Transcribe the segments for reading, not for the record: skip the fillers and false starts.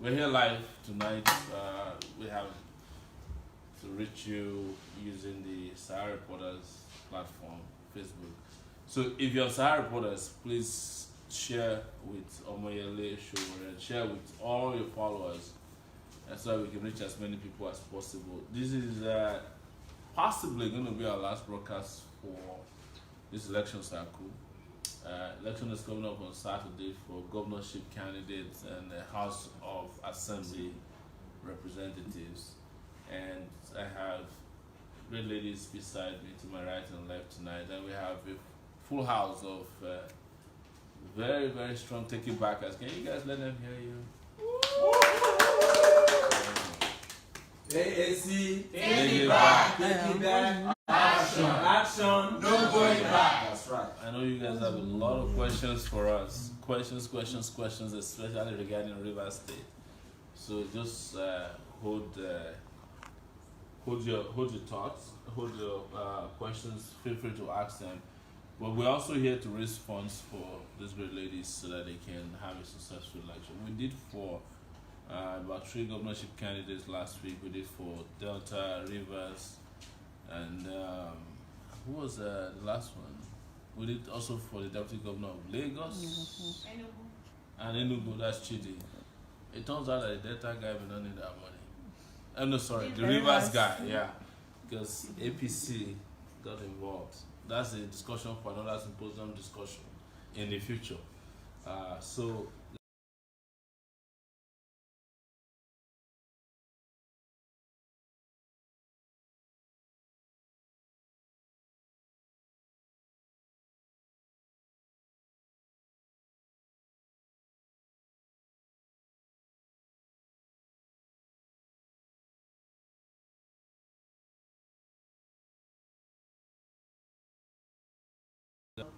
We're here live tonight. We have to reach you using the Sahara Reporters platform, Facebook. So if you're Sahara Reporters, please share with Omoyele Sowore and share with all your followers, and so we can reach as many people as possible. This is possibly going to be our last broadcast for this election cycle. Election is coming up on Saturday for governorship candidates and the House of Assembly representatives. And I have great ladies beside me to my right and left tonight. And we have a full house of very, very strong take it backers. Can you guys let them hear you? AAC, take it back. Take it back. Action, no going back. That's right. I know you guys have a lot of questions for us. Questions, especially regarding River State. So just hold your thoughts, hold your questions. Feel free to ask them. But we're also here to raise funds for these great ladies so that they can have a successful election. We did for about 3 governorship candidates last week. We did for Delta, Rivers, and who was the last one? We did also for the deputy governor of Lagos. And Enugu, that's Chidi. It turns out that the Delta guy will not need that money. Oh no, sorry, the Rivers guy, yeah. Because APC got involved. That's a discussion for another symposium discussion in the future. So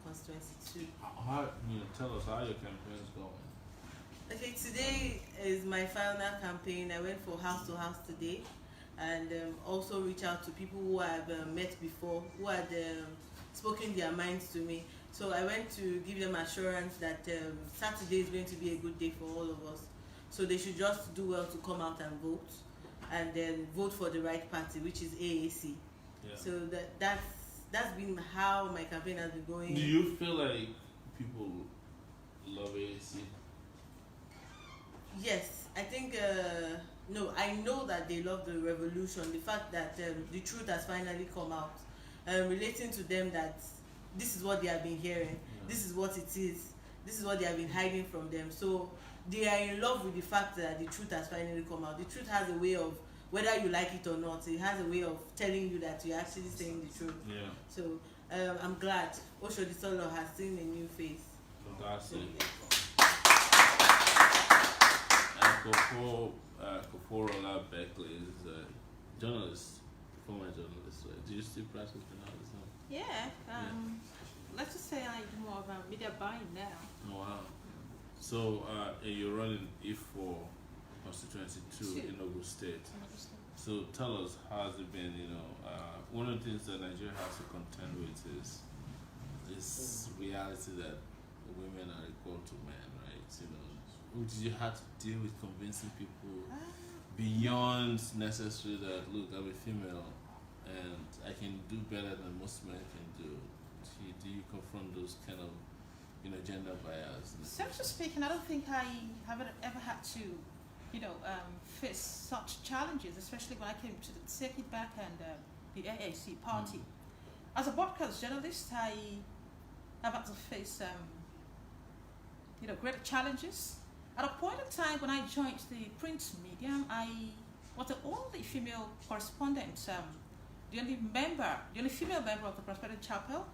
constituency too. tell us how your campaign is going. Okay, today is my final campaign. I went for house to house today, and also reach out to people who I've met before, who had spoken their minds to me. So I went to give them assurance that Saturday is going to be a good day for all of us. So they should just do well to come out and vote, and then vote for the right party, which is AAC. Yeah. So that's been how my campaign has been going. Do you feel like people love AAC? Yes, I think, no, I know that they love the revolution, the fact that the truth has finally come out, relating to them that this is what they have been hearing, this is what it is, this is what they have been hiding from them. So they are in love with the fact that the truth has finally come out. The truth has a way of, whether you like it or not, it has a way of telling you that you're actually saying the truth. Yeah. So I'm glad Oshodi Solo has seen a new face. Fantastic. So, And Koforola Beckley is a journalist, former journalist. Do you still practice journalism? Yeah. Let's just say I do more of media buying now. Wow. So you're running E4 constituency 2 in Ogun State. So tell us, how has it been? One of the things that Nigeria has to contend with is this reality that women are equal to men, right? Did you have to deal with convincing people beyond necessary that, look, I'm a female and I can do better than most men can do? Do you confront those kind of gender bias? Seriously speaking, I don't think I have ever had to face such challenges, especially when I came to the circuit back and the AAC party. As a broadcast journalist, I have had to face greater challenges. At a point in time when I joined the print medium, I was the only female correspondent, the only female member of the Correspondent Chapel,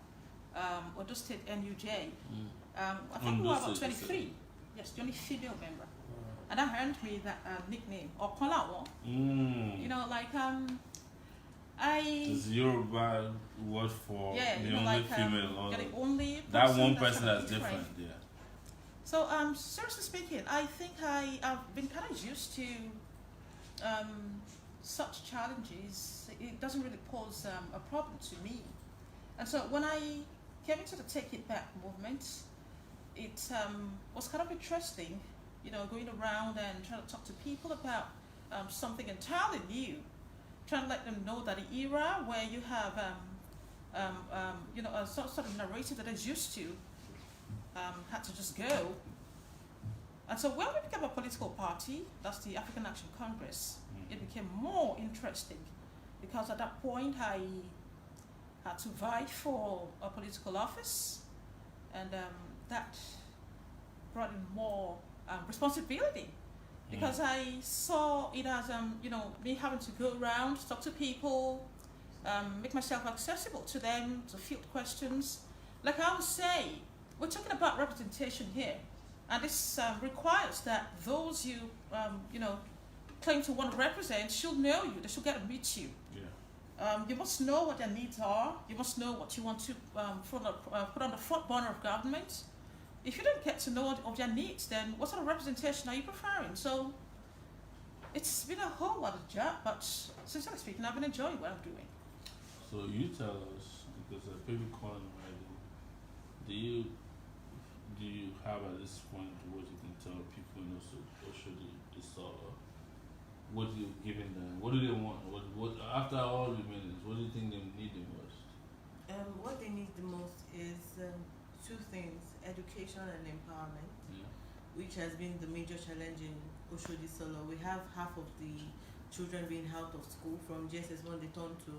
Odo State NUJ. I think we were about 23. Yes, the only female member. And that earned me that nickname, or Kolawo. It's Yoruba word for the only female. The only that one person that's different, yeah. So, seriously speaking, I think I've been kind of used to such challenges. It doesn't really pose a problem to me. And so when I came into the Take It Back movement, it was kind of interesting going around and trying to talk to people about something entirely new, trying to let them know that the era where you have a sort of narrative that is used to had to just go. And so when we became a political party, that's the African Action Congress, it became more interesting because at that point I had to vie for a political office, and that brought in more responsibility because I saw it as me having to go around, talk to people, make myself accessible to them, to field questions. Like I would say, we're talking about representation here, and this requires that those you claim to want to represent should know you. They should get to meet you. Yeah. You must know what their needs are. You must know what you want to put on the front burner of government. If you don't get to know of their needs, then what sort of representation are you preferring? So it's been a whole lot of job, but sincerely speaking, I've been enjoying what I'm doing. So you tell us, because people calling already, do you have at this point what you can tell people in Oshodi is what you're giving them? What do they want? What after all the minutes, what do you think they need the most? What they need the most is two things: education and empowerment, which has been the major challenge in Oshodi Solo. We have half of the children being out of school from JSS1, they turn to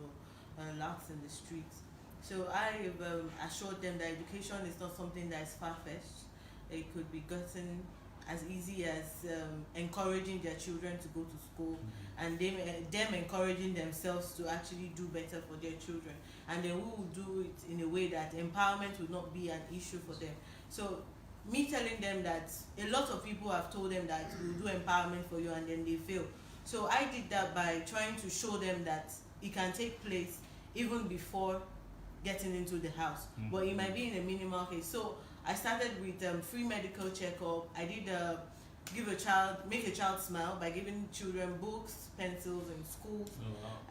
lax in the streets. So I've assured them that education is not something that is far-fetched. It could be gotten as easy as encouraging their children to go to school, and them encouraging themselves to actually do better for their children. And then we will do it in a way that empowerment will not be an issue for them. So me telling them that a lot of people have told them that we'll do empowerment for you and then they fail. So I did that by trying to show them that it can take place even before getting into the house, but it might be in a minimal case. So I started with free medical checkup. I did make a child smile by giving children books, pencils in school.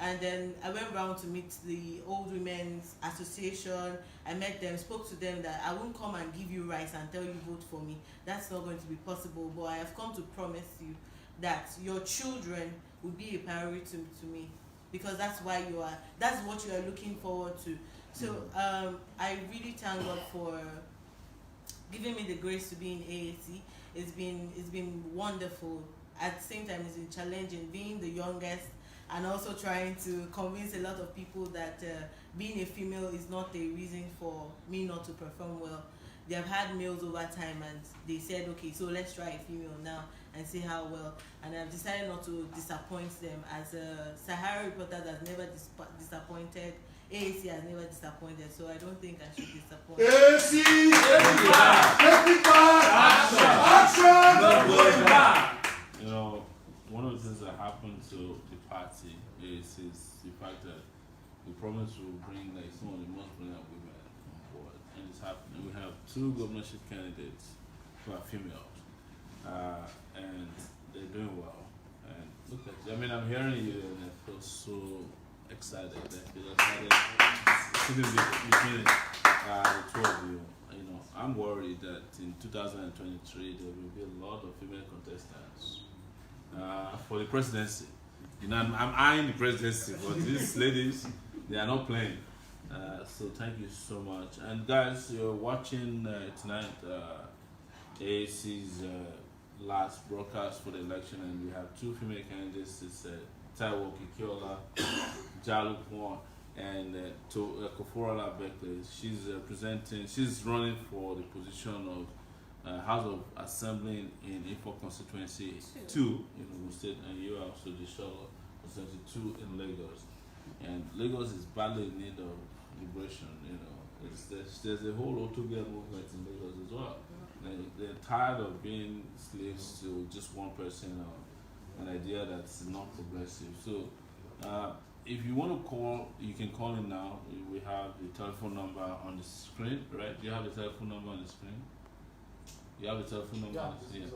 And then I went around to meet the Old Women's Association. I met them, spoke to them that I won't come and give you rice and tell you vote for me. That's not going to be possible, but I have come to promise you that your children will be a priority to me, because that's what you are looking forward to. So I really thank God for giving me the grace to be in AAC. It's been wonderful. At the same time, it's been challenging being the youngest and also trying to convince a lot of people that being a female is not a reason for me not to perform well. They have had males over time and they said, okay, so let's try a female now and see how well. And I've decided not to disappoint them. As a Sahara reporter that's never disappointed, AAC has never disappointed, so I don't think I should disappoint. AAC! Take it back! Action! Not going back! One of the things that happened to the party is the fact that we promised to bring some of the most brilliant women on board, and it's happening. We have two governorship candidates who are females, and they're doing well. And look at you. I mean, I'm hearing you and I feel so excited. I feel excited sitting between the two of you. I'm worried that in 2023 there will be a lot of female contestants for the presidency. I'm eyeing the presidency, but these ladies, they are not playing. So thank you so much. And guys, you're watching tonight AAC's last broadcast for the election, and we have two female candidates. It's Taiwo Kikiola, Jalu Kwan, and Koforola Beckley. She's running for the position of House of Assembly in Ifo Constituency 2 in Ogun State, and you are also the Sholo Constituency 2 in Lagos. And Lagos is badly in need of liberation. There's a whole Otogel movement in Lagos as well. They're tired of being slaves to just one person or an idea that's not progressive. So if you want to call, you can call in now. We have the telephone number on the screen, right? Do you have the telephone number on the screen? You have the telephone number on the screen?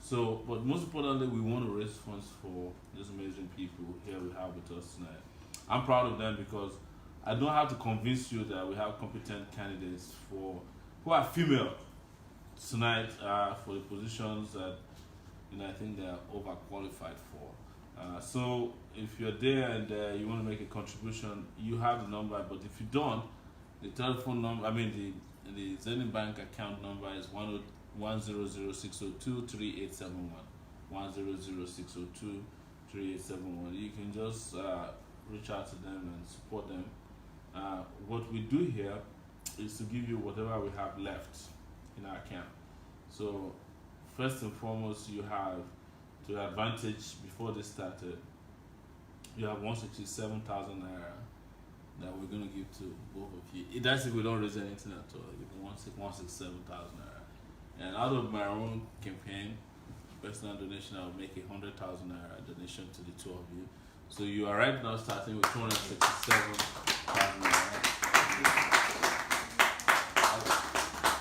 So, but most importantly, we want to raise funds for these amazing people here we have with us tonight. I'm proud of them because I don't have to convince you that we have competent candidates who are female tonight for the positions that I think they are overqualified for. So if you're there and you want to make a contribution, you have the number. But if you don't, the telephone number, the Zenith Bank account number is 100-602-3871. 100-602-3871. You can just reach out to them and support them. What we do here is to give you whatever we have left in our account. So first and foremost, you have, to your advantage, before this started, you have 167,000 naira that we're going to give to both of you. That's if we don't raise anything at all. You can 167,000 naira. And out of my own campaign, personal donation, I'll make 100,000 naira donation to the two of you. So you are right now starting with 267,000 naira.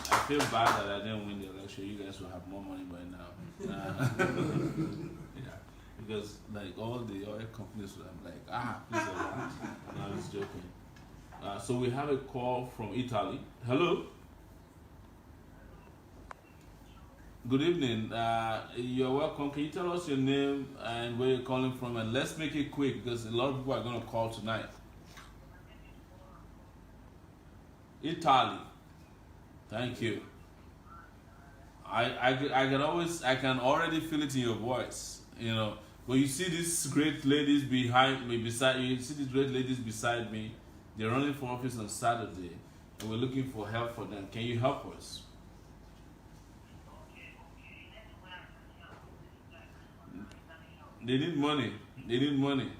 I feel bad that I didn't win the election. You guys will have more money by now. Yeah, because like all the oil companies, I'm like, please relax. No, I was joking. So we have a call from Italy. Hello. Good evening. You're welcome. Can you tell us your name and where you're calling from? And let's make it quick because a lot of people are going to call tonight. Italy. Thank you. I can already feel it in your voice. When you see these great ladies behind me, beside you, see these great ladies beside me. They're running for office on Saturday, and we're looking for help for them. Can you help us? They need money. They need money.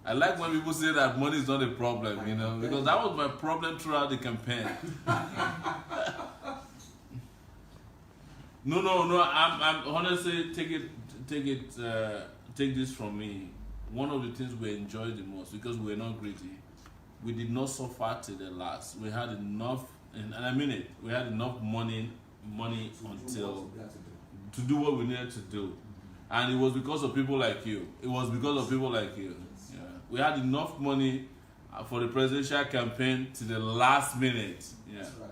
I like when people say that money is not a problem, because that was my problem throughout the campaign. No. I'm honestly take this from me. One of the things we enjoyed the most, because we were not greedy, we did not suffer till the last. We had enough, and I mean it. We had enough money until to do what we needed to do, and it was because of people like you. It was because of people like you. Yeah. We had enough money for the presidential campaign to the last minute. Yeah. That's right.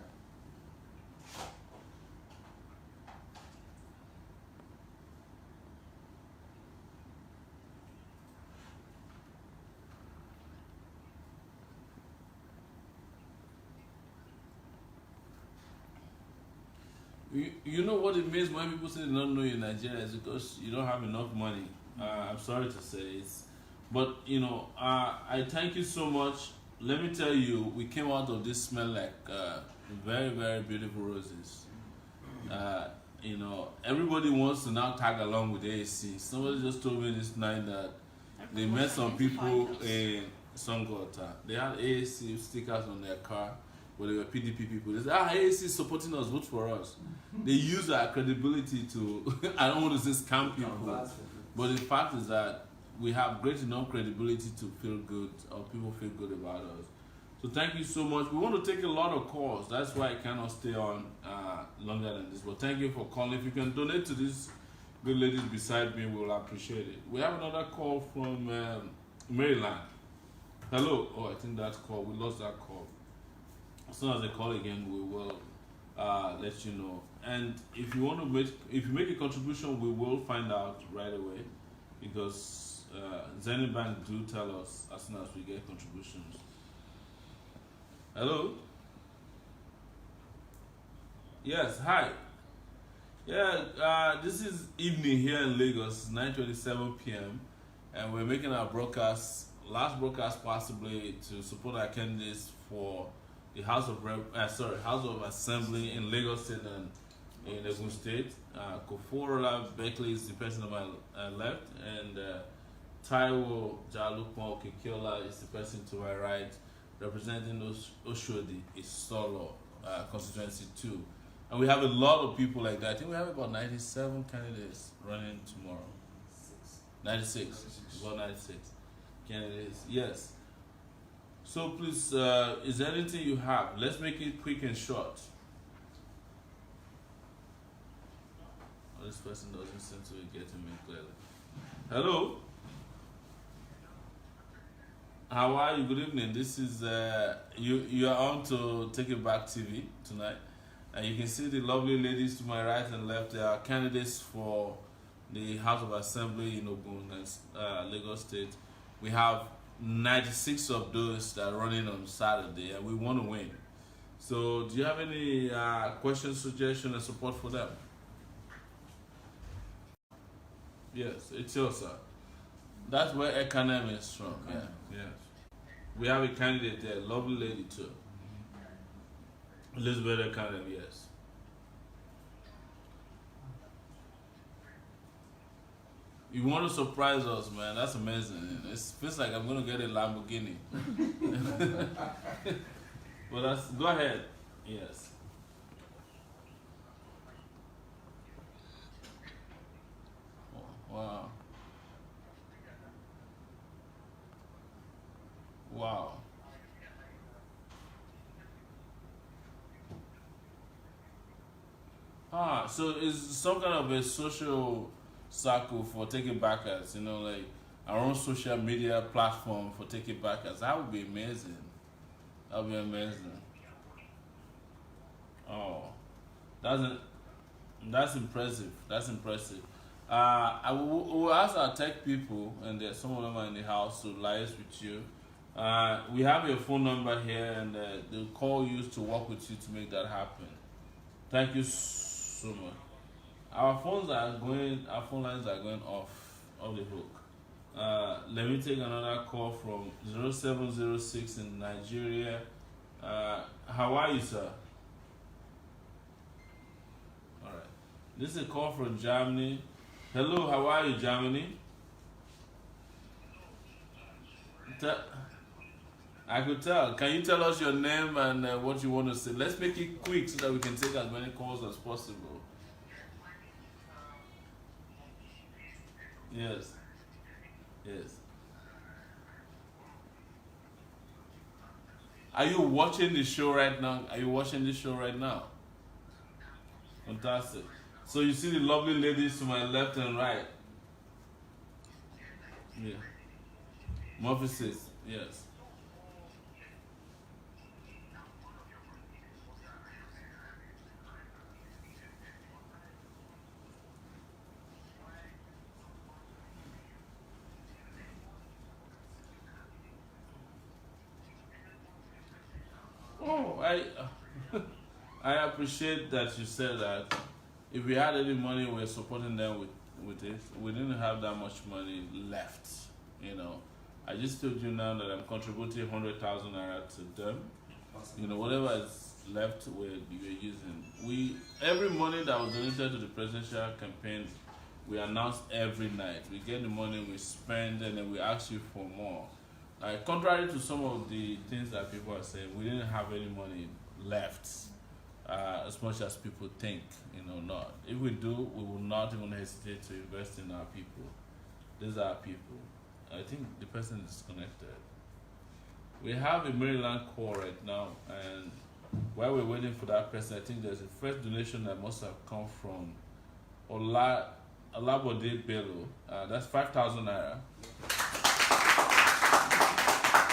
You know what it means when people say they don't know you in Nigeria is because you don't have enough money. I'm sorry to say it. But, I thank you so much. Let me tell you, we came out of this smell like very, very beautiful roses. Everybody wants to now tag along with AAC. Somebody just told me this night that they met some people in Songota. They had AAC stickers on their car. Well, they were PDP people. They said, AAC is supporting us, vote for us. They use our credibility to, I don't want to say scam people, but the fact is that we have great enough credibility to feel good, or people feel good about us. So thank you so much. We want to take a lot of calls. That's why I cannot stay on longer than this. But thank you for calling. If you can donate to these good ladies beside me, we'll appreciate it. We have another call from Maryland. Hello. Oh, I think that call, we lost that call. As soon as they call again, we will let you know. And if you make a contribution, we will find out right away, because Zenith Bank do tell us as soon as we get contributions. Hello. Yes. Hi. Yeah. This is evening here in Lagos, 9:27 p.m. and we're making our last broadcast possibly to support our candidates for the House of Assembly in Lagos State and in Ogun State. Koforola Beckley is the person on my left, and Taiwo Jalukmo Kikiola is the person to my right, representing Oshodi is Solo constituency 2. And we have a lot of people like that. I think we have about 97 candidates running tomorrow. 96. About 96 candidates. Yes. So please, is there anything you have? Let's make it quick and short. Oh, this person doesn't seem to be getting me clearly. Hello. How are you? Good evening. This is you are on to Take It Back TV tonight. And you can see the lovely ladies to my right and left. They are candidates for the House of Assembly in Ogun, Lagos State. We have 96 of those that are running on Saturday, and we want to win. So, do you have any questions, suggestions, and support for them? Yes, it's yours, sir. That's where Econom is from. Yeah, yes. We have a candidate there, lovely lady too. Elizabeth Econom, yes. You want to surprise us, man? That's amazing. It feels like I'm gonna get a Lamborghini. Well, go ahead. Yes. Wow. Wow. So it's some kind of a social circle for taking backers, like our own social media platform for taking backers. That would be amazing. That would be amazing. Oh, that's that's impressive. That's impressive. I will ask our tech people, and some of them are in the house to liaise with you. We have your phone number here, and they'll call you to work with you to make that happen. Thank you so much. Our phone lines are going off the hook. Let me take another call from 0706 in Nigeria. How are you, sir? All right. This is a call from Germany. Hello, how are you, Germany? I could tell. Can you tell us your name and what you want to say? Let's make it quick so that we can take as many calls as possible. Yes. Yes. Are you watching the show right now? Are you watching the show right now? Fantastic. So you see the lovely ladies to my left and right. Yeah. Murphy says, yes. Oh, I appreciate that you said that. If we had any money, we're supporting them with it. We didn't have that much money left, I just told you now that I'm contributing 100,000 naira to them. Whatever is left, we're using. Every money that was donated to the presidential campaign, we announce every night. We get the money, we spend, and then we ask you for more. Contrary to some of the things that people are saying, we didn't have any money left, as much as people think, not. If we do, we will not even hesitate to invest in our people. These are our people. I think the person is disconnected. We have a Maryland call right now, and while we're waiting for that person, I think there's a first donation that must have come from Olabode Bello. That's 5,000 naira.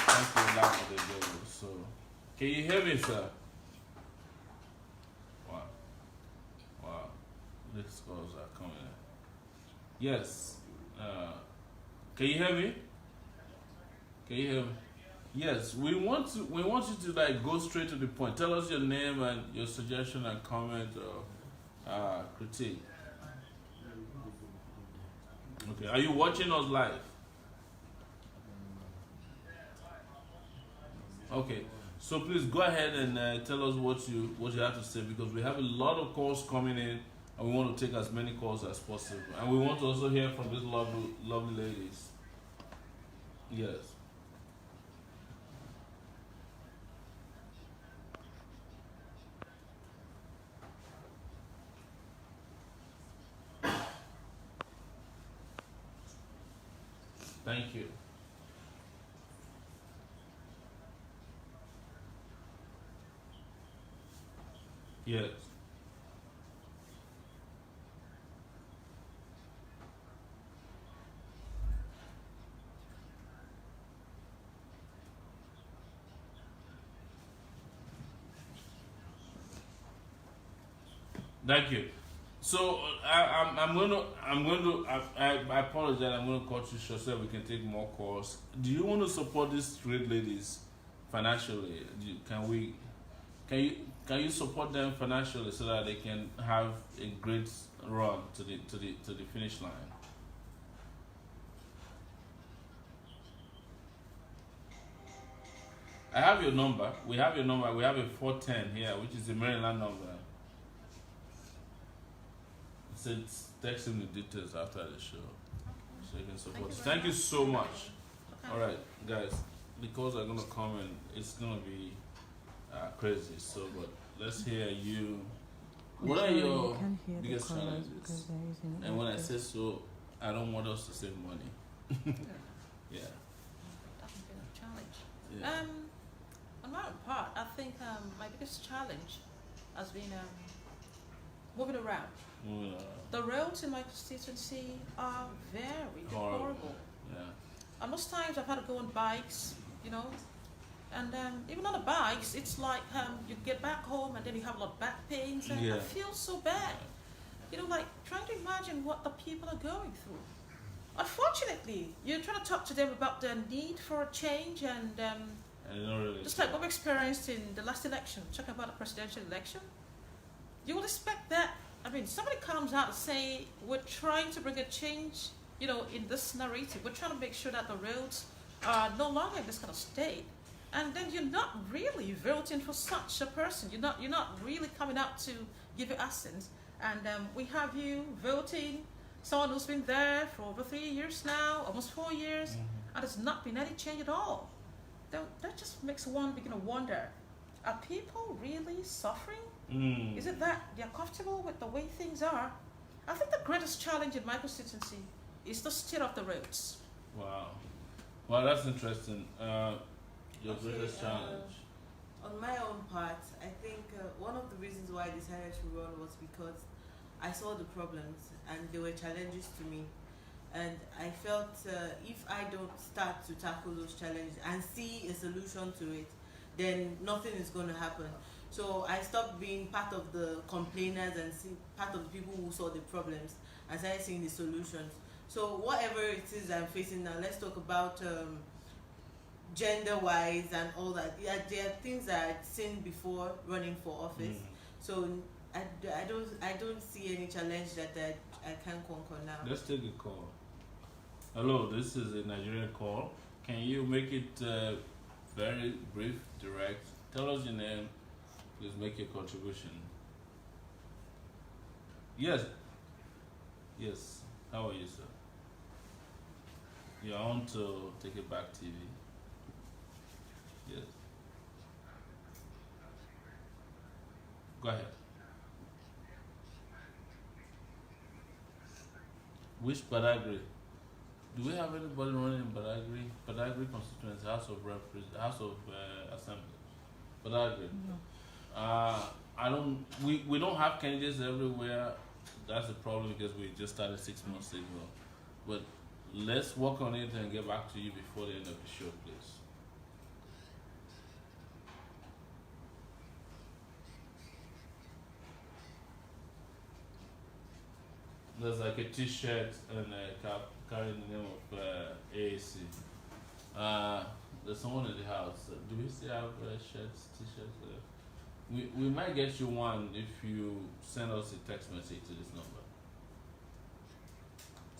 Thank you, Olabode Bello. So, can you hear me, sir? Wow. These calls are coming in. Yes. Can you hear me? Can you hear me? Yes, we want you to go straight to the point. Tell us your name and your suggestion and comment or critique. Okay, are you watching us live? Okay, so please go ahead and tell us what you have to say, because we have a lot of calls coming in, and we want to take as many calls as possible, and we want to also hear from these lovely ladies. Yes. Thank you. Yes. Thank you. So I apologize. I'm going to cut you short so we can take more calls. Do you want to support these great ladies financially? Can you support them financially so that they can have a great run to the finish line? I have your number. We have your number. We have a 410 here, which is the Maryland number. Text him the details after the show, so you can support. Thank you so much. All right, guys, the calls are gonna come and it's gonna be crazy. So, but let's hear you. What are your biggest challenges? And when I say so, I don't want us to save money. Yeah. That's a challenge. Yeah. On my part, I think my biggest challenge has been moving around. The roads in my constituency are very horrible. Yeah. And most times I've had to go on bikes, and even on the bikes, it's like you get back home and then you have a lot of back pains, and I feel so bad. Like trying to imagine what the people are going through. Unfortunately, you're trying to talk to them about the need for a change, and really just like what we experienced in the last election, talking about the presidential election, you would expect that. I mean, somebody comes out and say, we're trying to bring a change, in this narrative. We're trying to make sure that the roads are no longer in this kind of state. And then you're not really voting for such a person. You're not really coming out to give your assent. And we have you voting someone who's been there for over 3 years now, almost 4 years, and there's not been any change at all. That just makes one begin to wonder, are people really suffering? Is it that they're comfortable with the way things are? I think the greatest challenge in my constituency is the state of the roads. Wow. Well, that's interesting. Your greatest challenge? On my own part, I think one of the reasons why I decided to run was because I saw the problems and they were challenges to me. And I felt if I don't start to tackle those challenges and see a solution to it, then nothing is going to happen. So I stopped being part of the complainers and part of the people who saw the problems and started seeing the solutions. So whatever it is I'm facing now, let's talk about gender-wise and all that. Yeah, there are things that I'd seen before running for office. So I don't see any challenge that I can conquer now. Let's take a call. Hello, this is a Nigerian call. Can you make it very brief, direct? Tell us your name. Please make your contribution. Yes. Yes. How are you, sir? You're on to Take It Back TV. Yes. Go ahead. Which Badagry? Do we have anybody running in Badagry? Badagry constituency, House of Assembly. Badagry. No. I don't. We don't have candidates everywhere. That's the problem because we just started 6 months ago. But let's work on it and get back to you before the end of the show, please. There's like a T-shirt and a cap carrying the name of AAC. There's someone in the house. Do we still have shirts, T-shirts? We might get you one if you send us a text message to this number.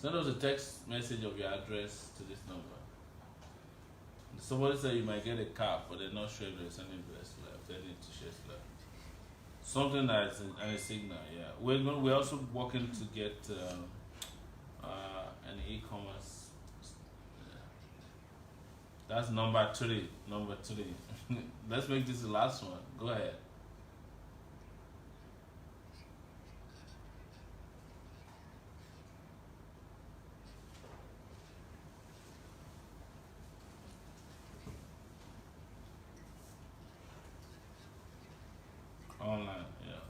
Send us a text message of your address to this number. Somebody said you might get a cap, but they're not sure if there's any dress left, any T-shirts left. Something that's a signal, yeah. We're also working to get an e-commerce. Yeah. That's number 3. Number 3. Let's make this the last one. Go ahead. Online, yeah.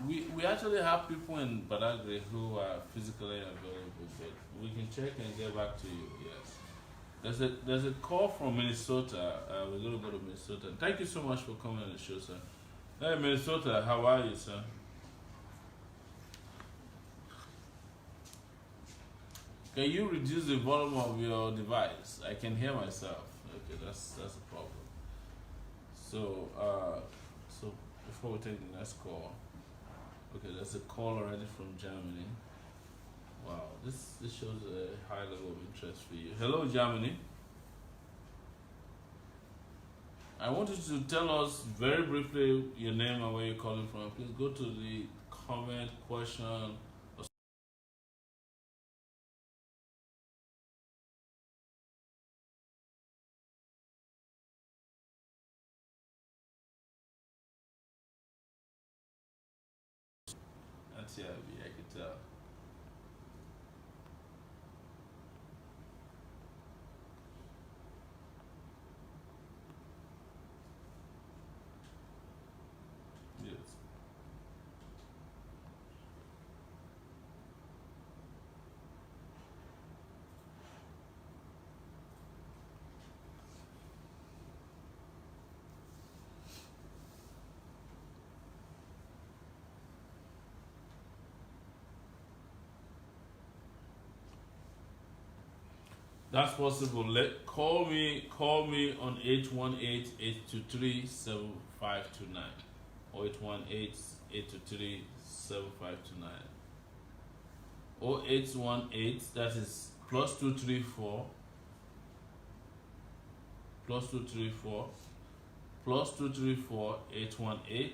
We actually have people in Badagry who are physically available, but we can check and get back to you, yes. There's a call from Minnesota. We're gonna go to Minnesota. Thank you so much for coming on the show, sir. Hey, Minnesota, how are you, sir? Can you reduce the volume of your device? I can hear myself. Okay, that's a problem. So so before we take the next call, okay, there's a call already from Germany. Wow, this shows a high level of interest for you. Hello, Germany. I want you to tell us very briefly your name and where you're calling from. Please go to the comment, question. That's yeah, I can tell. Yes. That's possible. Call me on 818-823-7529 or 818-823-7529 or 818, that is +234 +234 +234 818.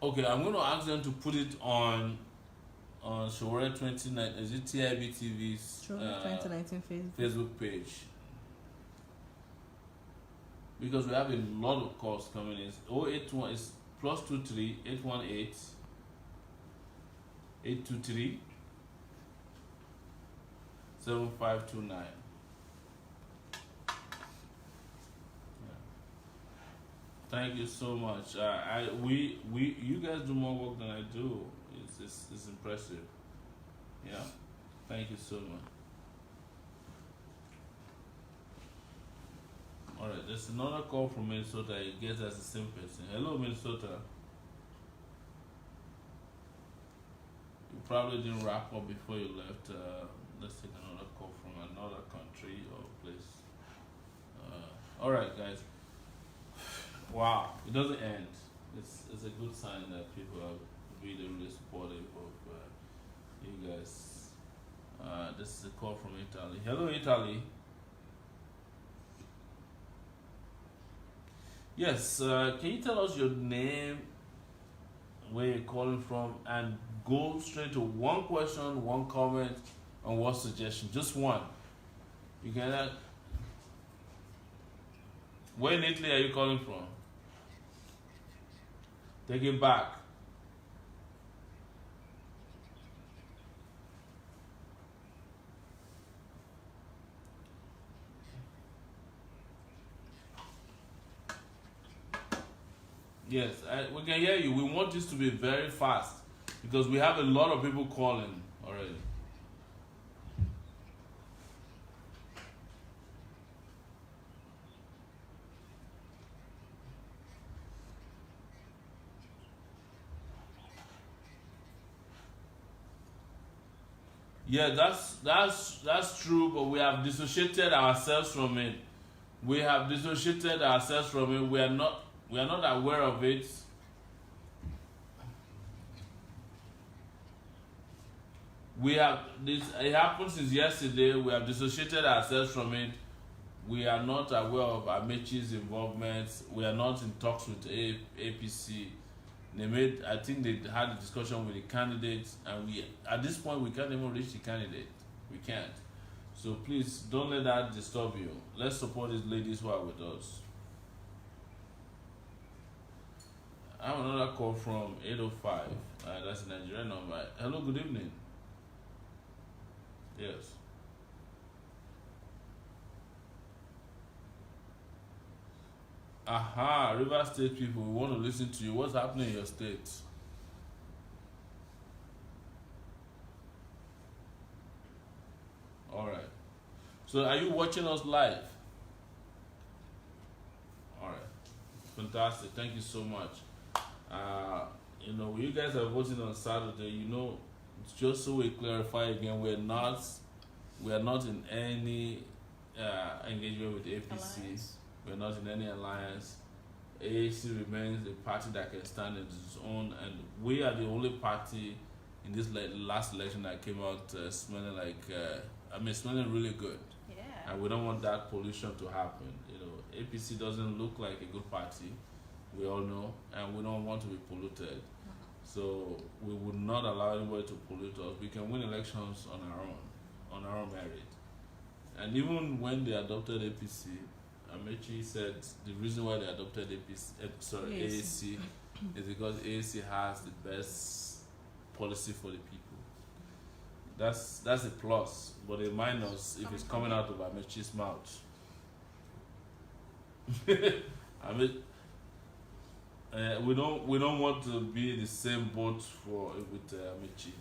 Okay, I'm going to ask them to put it on Sowore 29. Is it TIB TV's 2019 Facebook page? Because we have a lot of calls coming in. 081 is +23 818 823 7529. Thank you so much. You guys do more work than I do. It's impressive. Yeah. Thank you so much. All right. There's another call from Minnesota. I guess that's the same person. Hello, Minnesota. You probably didn't wrap up before you left. Let's take another call from another country or place. All right, guys. Wow, it doesn't end. It's a good sign that people are really supportive of you guys. This is a call from Italy. Hello, Italy. Yes, can you tell us your name, where you're calling from, and go straight to one question, one comment, and one suggestion? Just one. You can. Where in Italy are you calling from? Take it back. Yes, we can hear you. We want this to be very fast because we have a lot of people calling already. Yeah, that's true, but we have dissociated ourselves from it. We are not aware of it. We have this. It happened since yesterday. We have dissociated ourselves from it. We are not aware of Amechi's involvement. We are not in talks with APC. I think they had a discussion with the candidates, and at this point we can't even reach the candidate. We can't. So please don't let that disturb you. Let's support these ladies who are with us. I have another call from 805. That's a Nigerian number. Hello, good evening. Yes. Aha, River State people, we want to listen to you. What's happening in your state? So are you watching us live? All right, fantastic. Thank you so much. You guys are voting on Saturday. Just so we clarify again, we are not in any engagement with APC. Alliance. We're not in any alliance. AAC remains a party that can stand on its own, and we are the only party in this last election that came out smelling smelling really good. Yeah. And we don't want that pollution to happen. APC doesn't look like a good party, we all know, and we don't want to be polluted. So we would not allow anybody to pollute us. We can win elections on our own merit. And even when they adopted APC, Amechi said the reason why they adopted AAC is because AAC has the best policy for the people. That's a plus, but a minus if it's coming out of Amechi's mouth. We don't want to be in the same boat with Amechi.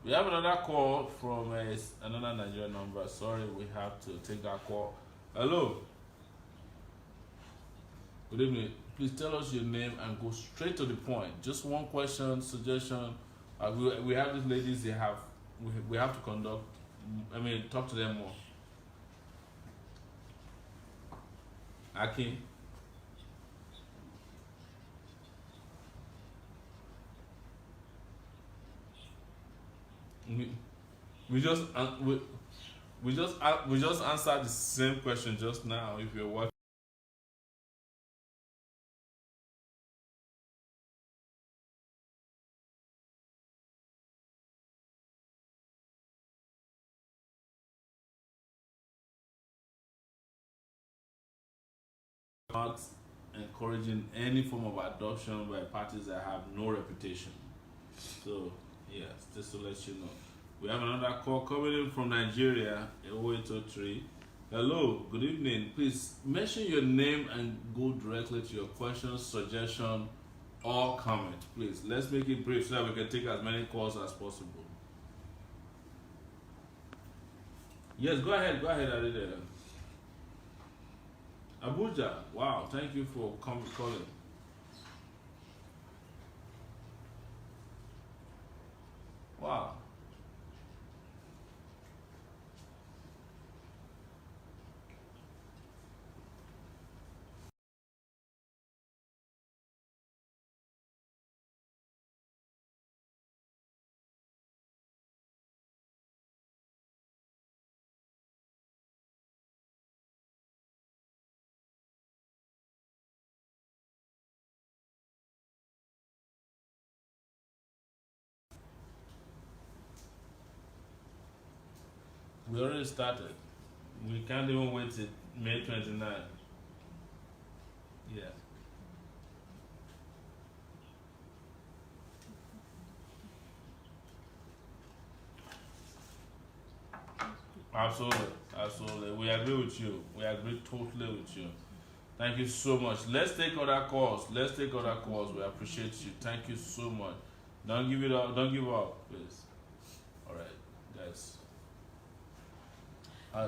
We have another call from another Nigerian number. Sorry, we have to take that call. Hello. Good evening. Please tell us your name and go straight to the point. Just one question, suggestion. We have these ladies. We have to talk to them more. Aki. We just answered the same question just now. If you're watching. Not encouraging any form of adoption by parties that have no reputation. So, yes, just to let you know. We have another call coming in from Nigeria, 0803. Hello, good evening. Please mention your name and go directly to your question, suggestion, or comment. Please, let's make it brief so that we can take as many calls as possible. Yes, go ahead, Adede. Abuja, wow, thank you for calling. Wow. We already started. We can't even wait till May 29. Yeah. Absolutely. We agree with you. We agree totally with you. Thank you so much. Let's take other calls. We appreciate you. Thank you so much. Don't give it up. Don't give up, please. All right, guys. Do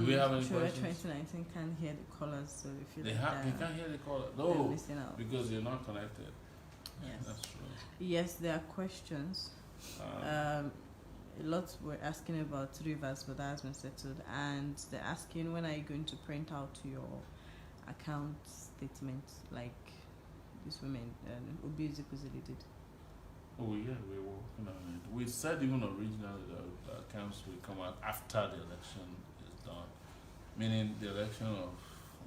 we have any questions? 2019 can't hear the callers, so if you They can't hear the caller. No, because you're not connected. Yes. That's true. Yes, there are questions. A lot were asking about Rivers, but that has been settled. And they're asking, when are you going to print out your account statement, like this woman, Obi Zikuzili did? Oh yeah, we're working on it. We said even originally the accounts will come out after the election is done, meaning the election of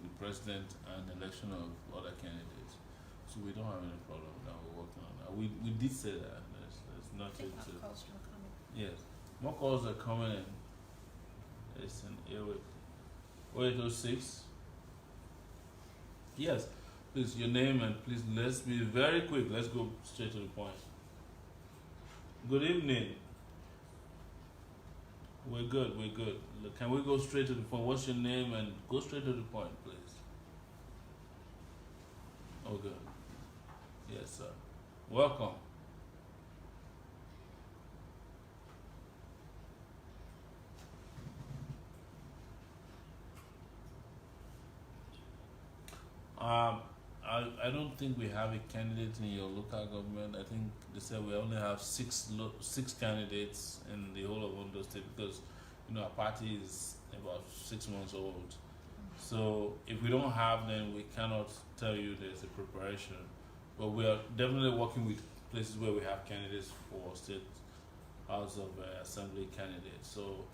the president and the election of other candidates. So we don't have any problem with that. We're working on that. We did say that. There's nothing to. Yes, more calls are coming in. It's an 0806. Yes, please your name and please let's be very quick. Let's go straight to the point. Good evening. We're good. Look, can we go straight to the point? What's your name and go straight to the point, please? Oh, good. Yes, sir. Welcome. I don't think we have a candidate in your local government. I think they said we only have six candidates in the whole of Ondo State because our party is about 6 months old. So if we don't have them, we cannot tell you there's a preparation. But we are definitely working with places where we have candidates for state House of Assembly candidates. So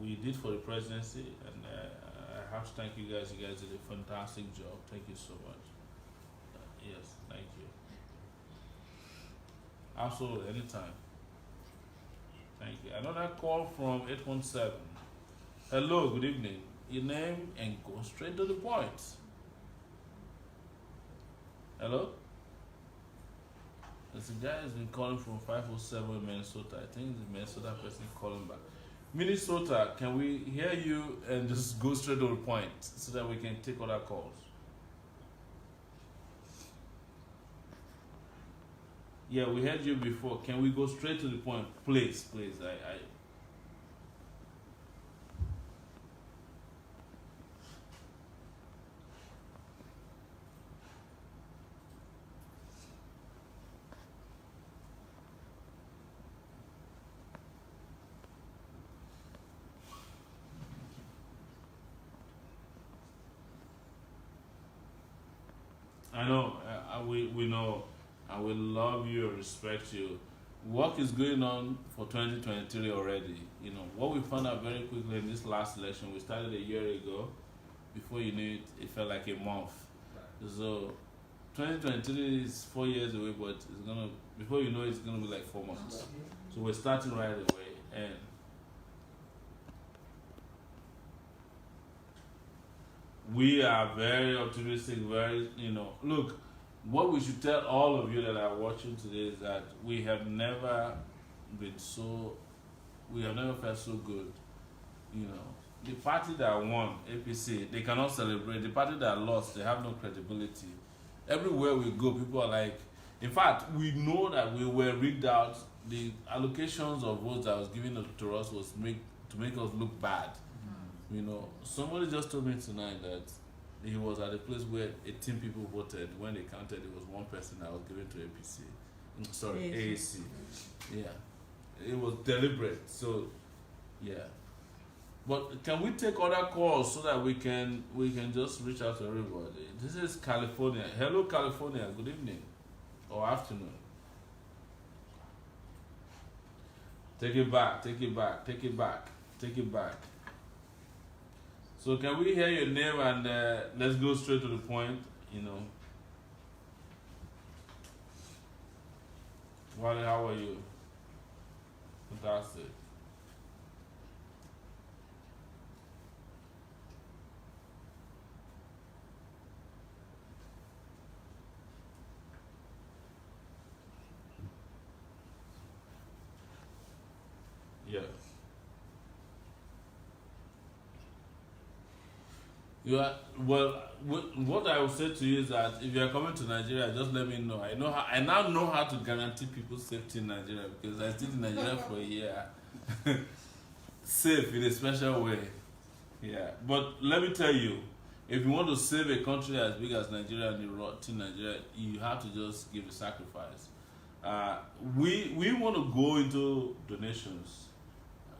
we did for the presidency, and I have to thank you guys. You guys did a fantastic job. Thank you so much. Yes, thank you. Absolutely, anytime. Thank you. Another call from 817. Hello, good evening. Your name and go straight to the point. Hello? There's a guy has been calling from 507 Minnesota. I think the Minnesota person calling back. Minnesota, can we hear you and just go straight to the point so that we can take other calls? Yeah, we heard you before. Can we go straight to the point? Please. I know, we know, and we love you and respect you. Work is going on for 2023 already. What we found out very quickly in this last election, we started a year ago. Before you knew it, it felt like a month. So 2023 is 4 years away, but before you know it, it's gonna be like 4 months. So we're starting right away, and we are very optimistic, look, what we should tell all of you that are watching today is that we have never felt so good. The party that won, APC, they cannot celebrate. The party that lost, they have no credibility. Everywhere we go, people are like, in fact, we know that we were rigged out. The allocations of votes that was given to us was to make us look bad. Somebody just told me tonight that he was at a place where 18 people voted. When they counted, it was one person that was given to APC. Sorry, AAC. Yeah. It was deliberate. So, yeah. But can we take other calls so that we can just reach out to everybody? This is California. Hello, California. Good evening or afternoon. Take it back. So can we hear your name and let's go straight to the point, Wally, how are you? Fantastic. Yeah. What I will say to you is that if you are coming to Nigeria, just let me know. I now know how to guarantee people's safety in Nigeria because I stayed in Nigeria for a year. Safe in a special way. Yeah. But let me tell you, if you want to save a country as big as Nigeria and you rot in Nigeria, you have to just give a sacrifice. We want to go into donations.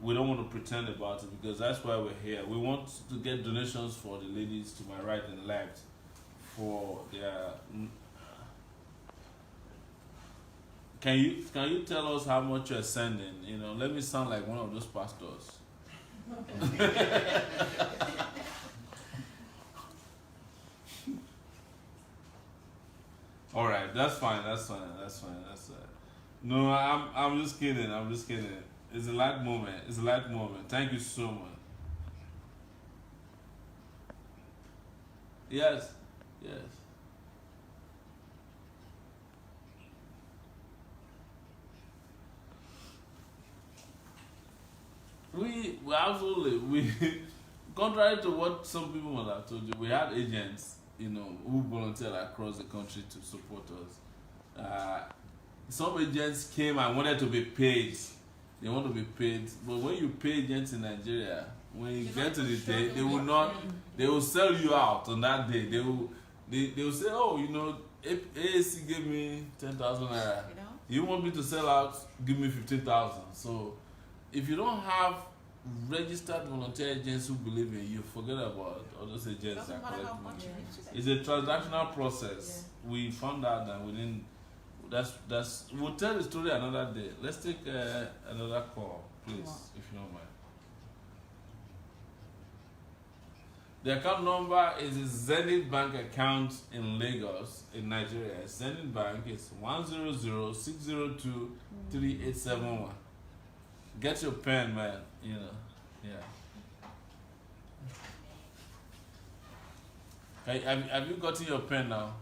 We don't want to pretend about it because that's why we're here. We want to get donations for the ladies to my right and left for their. Can you tell us how much you're sending? Let me sound like one of those pastors. All right, that's fine. No, I'm just kidding. It's a light moment. Thank you so much. Yes. We absolutely contrary to what some people might have told you, we had agents, who volunteered across the country to support us. Some agents came and wanted to be paid. They want to be paid, but when you pay agents in Nigeria, when you get to the day, they will not. They will sell you out on that day. They will say, oh, you know, AAC gave me 10,000 naira. You want me to sell out? Give me 15,000. So, if you don't have registered volunteer agents who believe in you, forget about all those agents that collect money. It's a transactional process. Yeah. We found out that we didn't. That's. We'll tell the story another day. Let's take another call, please, if you don't mind. The account number is a Zenith Bank account in Lagos, in Nigeria. Zenith Bank is 100-602-3871. Get your pen, man. You know, yeah. Hey, have you gotten your pen now?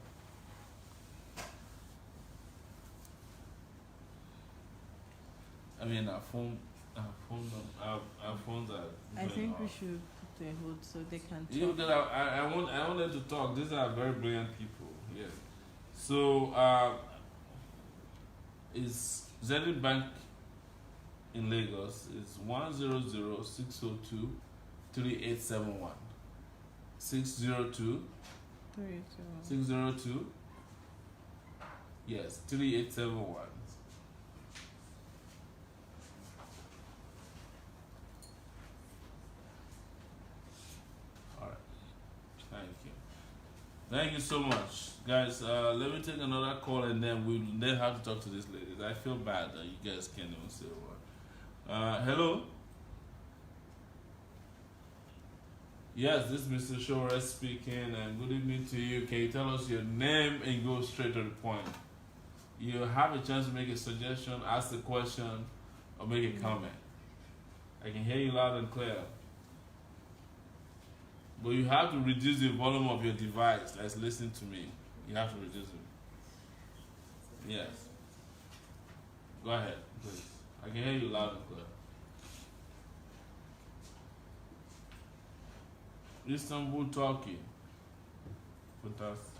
I mean, our phones are. I think we should put a hold so they can talk. Yeah, because I want them to talk. These are very brilliant people. Yeah. So, is Zenith Bank in Lagos is 100-602-3871. 602. 602. Yes, 3871. Thank you so much, guys. Let me take another call and then we'll have to talk to these ladies. I feel bad that you guys can't even say a word. Hello? Yes, this is Mr. Sowore speaking, and good evening to you. Can you tell us your name and go straight to the point? You have a chance to make a suggestion, ask a question, or make a comment. I can hear you loud and clear. But you have to reduce the volume of your device that's listening to me. You have to reduce it. Yes. Go ahead, please. I can hear you loud and clear. Istanbul, Turkey. Fantastic.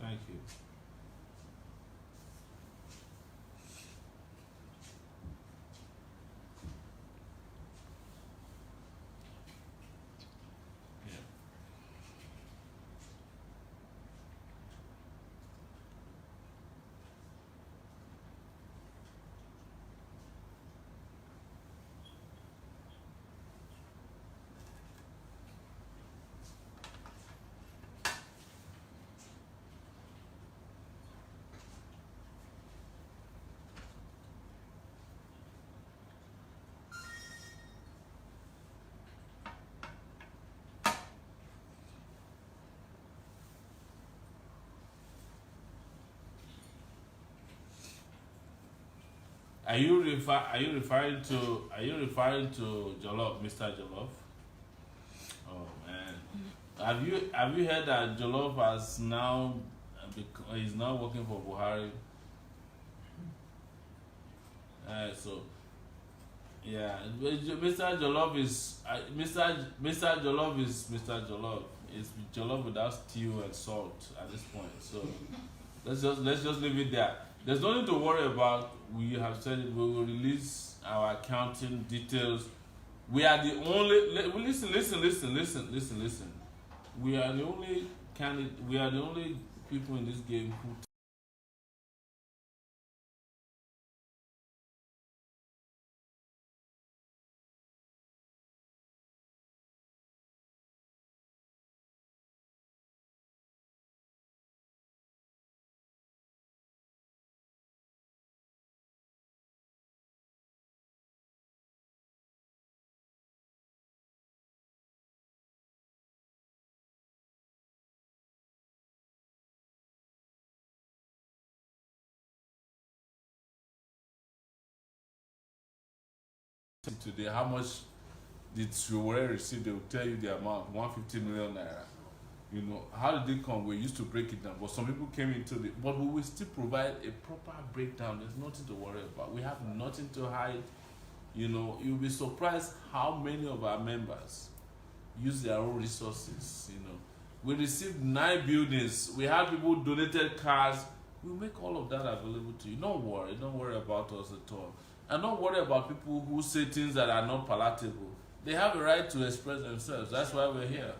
Thank you. Are you referring to Jollof, Mr. Jollof? Oh man, have you heard that Jollof has now is now working for Buhari? So yeah, Mr. Jollof is Mr. Jollof is Mr. Jollof. It's Jollof without stew and salt at this point. So let's just leave it there. There's nothing to worry about. We have said it. We will release our accounting details. We are the only. Listen. We are the only candidate. We are the only people in this game who. Today, how much did Sowore receive? They will tell you the amount, 150 million naira. You know, how did it come? We used to break it down, but some people came into the. But we will still provide a proper breakdown. There's nothing to worry about. We have nothing to hide. You know, you'll be surprised how many of our members use their own resources. You know, We received 9 buildings. We had people who donated cars. We'll make all of that available to you. Don't worry. Don't worry about us at all. And don't worry about people who say things that are not palatable. They have a right to express themselves. That's why we're here.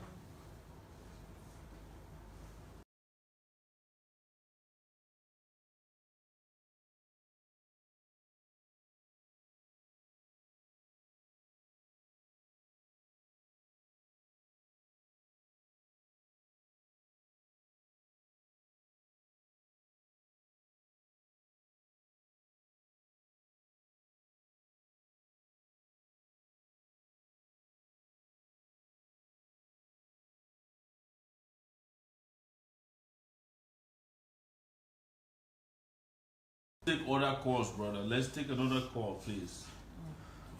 Take other calls, brother. Let's take another call, please.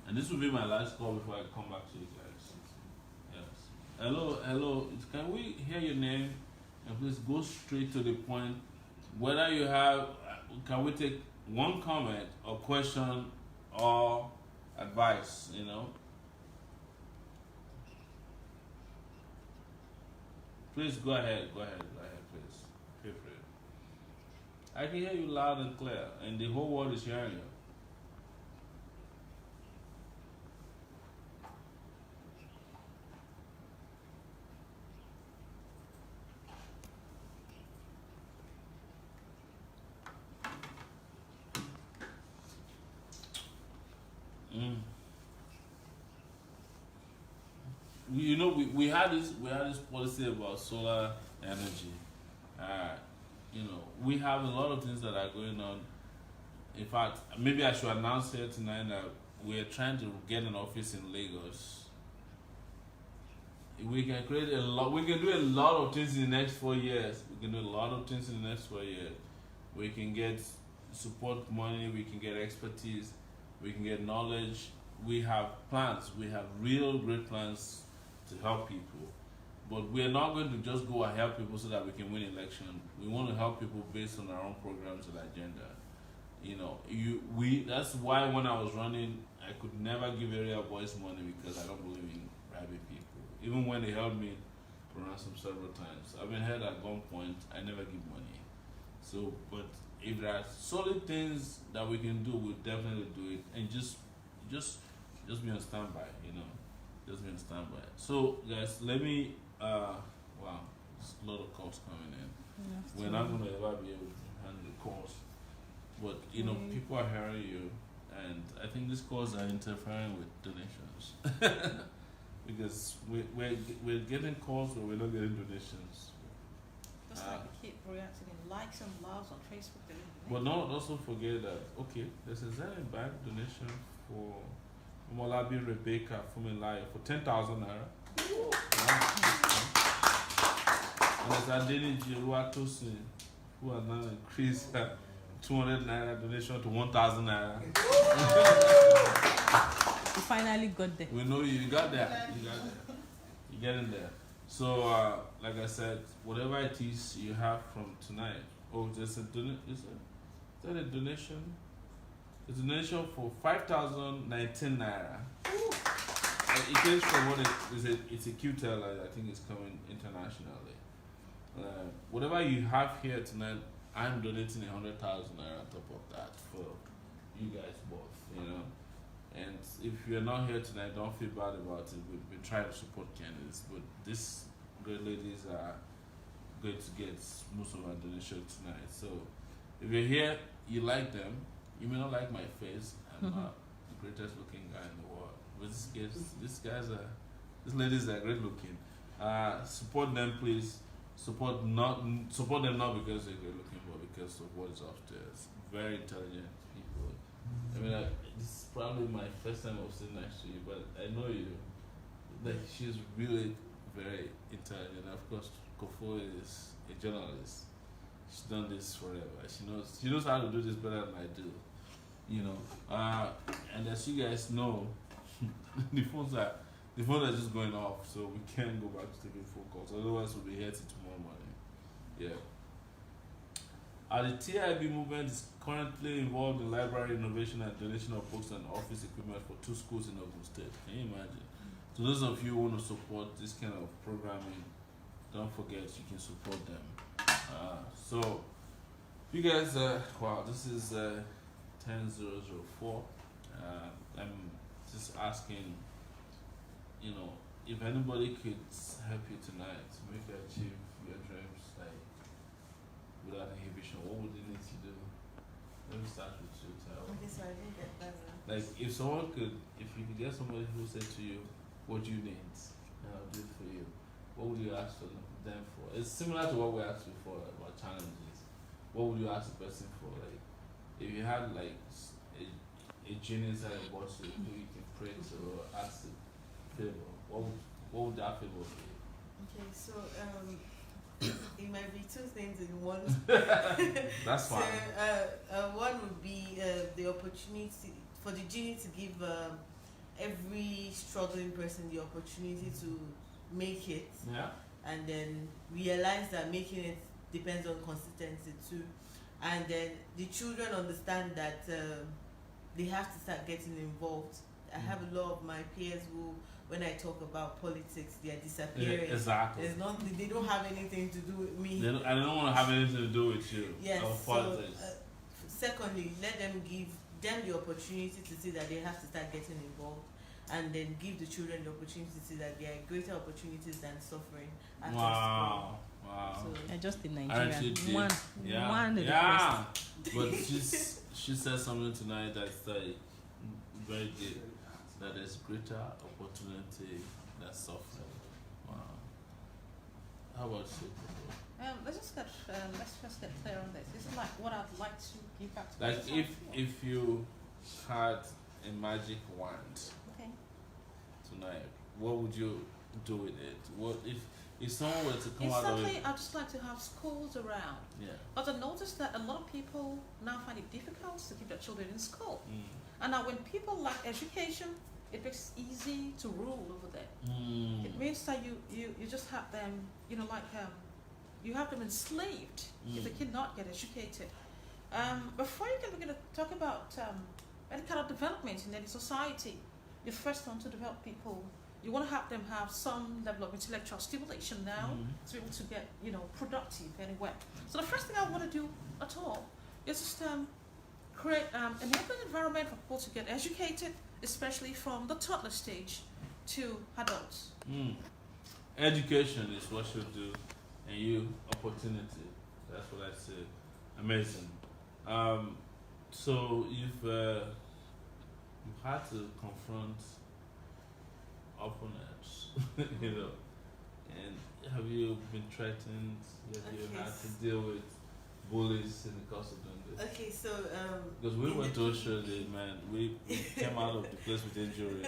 And this will be my last call before I come back to you guys. Yes. Hello. Can we hear your name? And please go straight to the point. Whether you have, can we take one comment or question or advice, Please go ahead, please. Feel free. I can hear you loud and clear, and the whole world is hearing you. We had this policy about solar energy. We have a lot of things that are going on. In fact, maybe I should announce here tonight that we're trying to get an office in Lagos. We can create a lot. We can do a lot of things in the next 4 years. We can do a lot of things in the next 4 years. We can get support money. We can get expertise. We can get knowledge. We have plans. We have real great plans to help people. But we are not going to just go and help people so that we can win election. We want to help people based on our own programs and agenda. That's why when I was running, I could never give area boys money because I don't believe in bribing people. Even when they held me for ransom several times, I've been held at gunpoint. I never give money. So, but if there are solid things that we can do, we'll definitely do it. And just be on standby. Just be on standby. So, guys, let me. Wow, there's a lot of calls coming in. We're not going to ever be able to handle the calls. But, people are hearing you, and I think these calls are interfering with donations. Because we're getting calls, but we're not getting donations. Just like we keep reacting in likes and loves on Facebook. But don't also forget that, okay, there's a Zenith Bank donation for Omoyele Rebecca Fumilaya for 10,000 naira. And there's Adeni Jiruatosin, who has now increased 200 naira donation to 1,000 naira. We finally got there. We know you got there. You're getting there. So, like I said, whatever it is you have from tonight, there's a donation. Is that a donation? It's a donation for 5,019 naira. It came from what it's a QTEL, I think it's coming internationally. Whatever you have here tonight, I'm donating 100,000 naira on top of that for you guys both, And if you're not here tonight, don't feel bad about it. We try to support candidates, but these great ladies are going to get most of our donation tonight. So if you're here, you like them. You may not like my face. I'm not the greatest looking guy in the world. But these ladies are great looking. Support them, please. Support them not because they're great looking, but because of what is upstairs. Very intelligent people. I mean, this is probably my first time of sitting next to you, but I know you. She's really very intelligent. Of course, Kofo is a journalist. She's done this forever. She knows how to do this better than I do. And as you guys know, the phones are just going off, so we can't go back to taking phone calls. Otherwise, we'll be here till tomorrow morning. Yeah. The TIB movement is currently involved in library renovation and donation of books and office equipment for 2 schools in Ogun State. Can you imagine? So those of you who want to support this kind of programming, don't forget you can support them. So you guys, wow, this is 10004. I'm just asking, if anybody could help you tonight to make you achieve your dreams, like without inhibition, what would you need to do? Let me start with you, Tara. Okay, so I didn't get that. Like if you could get somebody who said to you, "What do you need?" and I'll do it for you. What would you ask for them for? It's similar to what we asked before about challenges. What would you ask the person for? Like if you had like a genie inside a bottle who you can pray to or ask a favor, what would that favor be? Okay, so it might be two things in one. That's fine. So one would be the opportunity for the genie to give every struggling person the opportunity to make it, and then realize that making it depends on consistency too, and then the children understand that they have to start getting involved. I have a lot of my peers who, when I talk about politics, they are disappearing. Yeah, exactly. They don't have anything to do with me. They don't want to have anything to do with you. Yes. So, secondly, let them give them the opportunity to see that they have to start getting involved, and then give the children the opportunity to see that there are greater opportunities than suffering after school. Wow. So, And just in Nigeria, one yeah. But she said something tonight that's like very deep. That there's greater opportunity than suffering. Wow. How about you? Let's just get clear on this. This is like what I'd like to give back to Like society. if you had a magic wand Okay. tonight, what would you do with it? What if someone were to come out of Instantly, it? I'd just like to have schools around. Yeah. But I noticed that a lot of people now find it difficult to keep their children in school. Mm. And now when people lack education, it makes it easy to rule over them. Mm. It means that you just have them, you have them enslaved if they cannot get educated. Before you can begin to talk about any kind of development in any society, you first want to develop people. You want to have them have some level of intellectual stimulation now to be able to get, productive anywhere. So the first thing I want to do at all is just create an open environment for people to get educated, especially from the toddler stage to adults. Education is what you do, and you opportunity. That's what I say. Amazing. So you've had to confront opponents, and have you been threatened? Have you had to deal with bullies in the course of doing this? okay, so Because we went to Australia, man. We came out of the place with injuries.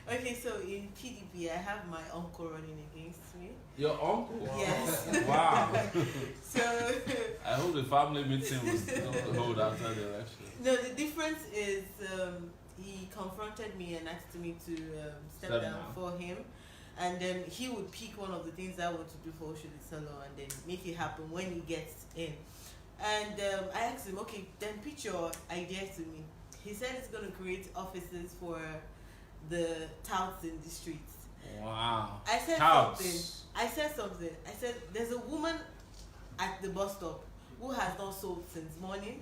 okay, so in PDP, I have my uncle running against me. Your uncle? Yes. Wow. So I hope the family meeting was hold after the election. no, the difference is he confronted me and asked me to step down for him, and then he would pick one of the things I want to do for Oshodi Solo and then make it happen when he gets in. And I asked him, okay, then pitch your idea to me. He said it's going to create offices for the touts in the streets. Wow. I said something. I said, there's a woman at the bus stop who has not sold since morning.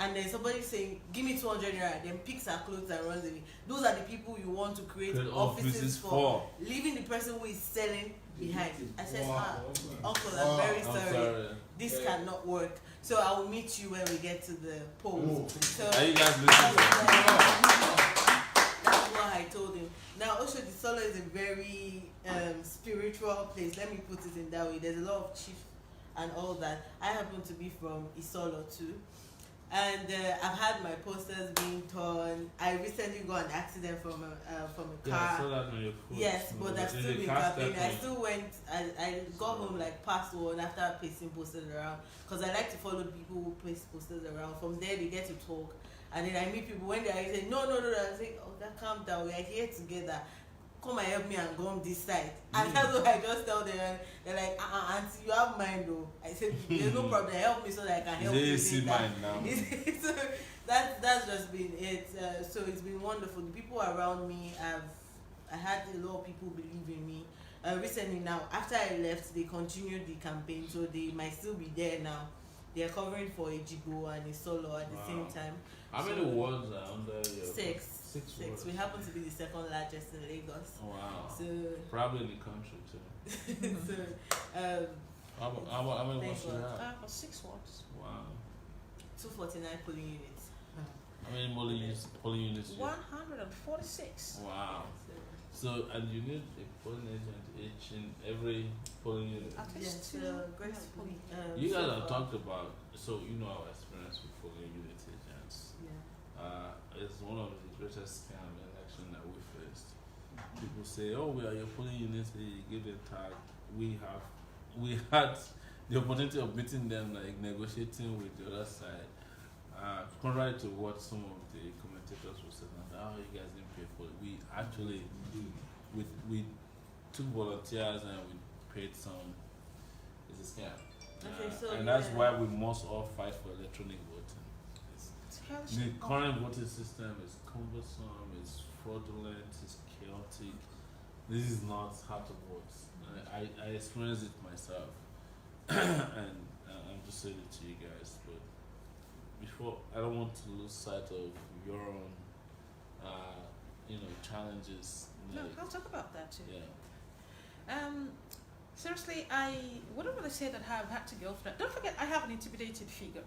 And then somebody saying, give me 200 naira, then picks her clothes and runs away. Those are the people you want to create offices for. Leaving the person who is selling behind. I said, uncle, I'm very sorry. This cannot work. So I will meet you when we get to the polls. So are you guys listening? That's what I told him. Now, Oshodi Solo is a very spiritual place. Let me put it in that way. There's a lot of chiefs and all that. I happen to be from Isolo too. And I've had my posters being torn. I recently got an accident from a car. Yeah, I saw that on your foot. Yes, but I've still been campaigning. I still went. I got home like past 1 after pasting posters around, because I like to follow people who paste posters around. From there, they get to talk, and then I meet people when they say no. I say, oh, that calm down. We are here together. Come and help me and go on this side. And that's what I just tell them. And they're like, auntie, you have mind though. I said, there's no problem. Help me so that I can help you. See mine now. So that's just been it. So it's been wonderful. The people around me I had a lot of people believe in me, recently now, after I left, they continued the campaign, so they might still be there now. They are covering for Ejigo and Isolo at the same time. How many wards are under your? Six. Wards. We happen to be the second largest in Lagos. Wow. So probably in the country too. so how many wards do you have? For 6 wards. Wow. 249 polling units. How many polling units? 146. Wow. So, and you need a polling agent each in every polling unit. At least Yes, 2 gracefully. You guys have talked about, so you know our experience with polling unit agents. Yeah. It's one of the greatest scam election that we faced. People say, "Oh, we are your polling unit." You give them tag. We had the opportunity of meeting them, like negotiating with the other side. Contrary to what some of the commentators were saying, "Oh, you guys didn't pay for it." We actually, we took volunteers and we paid some. It's a scam. Okay, so and that's why we must all fight for electronic voting. The current voting system is cumbersome, it's fraudulent, it's chaotic. This is not how to vote. I experienced it myself, and I'm just saying it to you guys. But before, I don't want to lose sight of your own, challenges. No, I'll talk about that too. Yeah. Seriously, I wouldn't really say that I've had to go through that. Don't forget, I have an intimidated figure.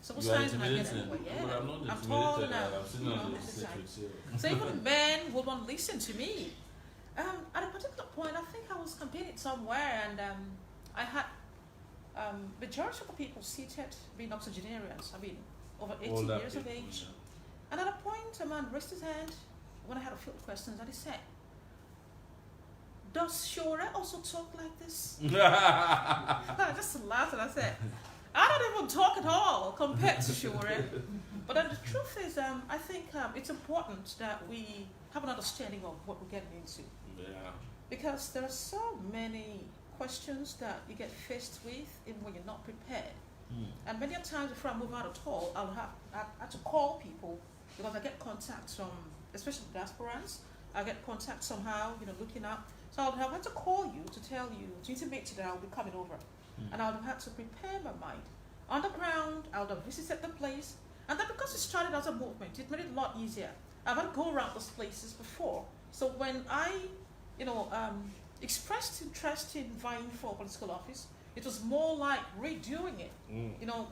So most You are times when I get intimidated. anywhere, yeah, But I'm not I'm tall intimidated. now. I'm sitting on the seat with you. So even men will not listen to me. At a particular point, I think I was campaigning somewhere, and I had majority of the people seated being octogenarians. I mean, over 80 Older years of people, age. And at a point, a man raised his hand when I had a few questions, and he said, "Does Sowore also talk like this?" I just laughed and I said, "I don't even talk at all compared to Sowore." But then the truth is, I think it's important that we have an understanding of what we're getting into. Yeah. Because there are so many questions that you get faced with even when you're not prepared. And many times before I move out at all, I have to call people because I get contacts from, especially diasporans. I get contacts somehow, looking up. So I would have had to call you to tell you, to intimate you that I'll be coming over. And I would have had to prepare my mind. On the ground, I would have visited the place. And then because it started as a movement, it made it a lot easier. I've had to go around those places before. So when I, expressed interest in vying for political office, it was more like redoing it.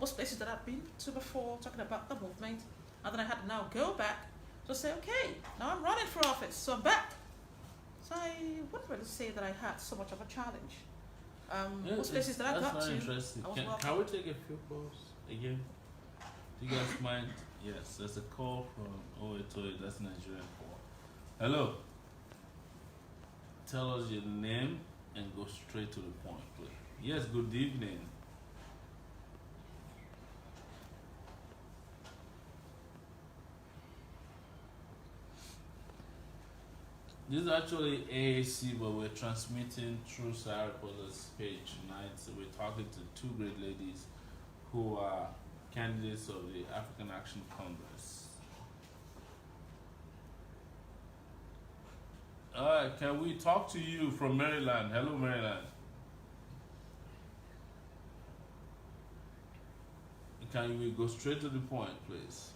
Most places that I've been to before, talking about the movement. And then I had to now go back to say, okay, now I'm running for office, so I'm back. So I wouldn't really say that I had so much of a challenge. Most places that I got that's to, very interesting. Can we take a few calls again? Do you guys mind? Yes, there's a call from Oetoe, that's Nigerian call. Hello. Tell us your name and go straight to the point, please. Yes, good evening. This is actually AAC, but we're transmitting through Sahara Reporters page tonight. So we're talking to two great ladies who are candidates of the African Action Congress. Alright, can we talk to you from Maryland? Hello, Maryland. Can we go straight to the point, please?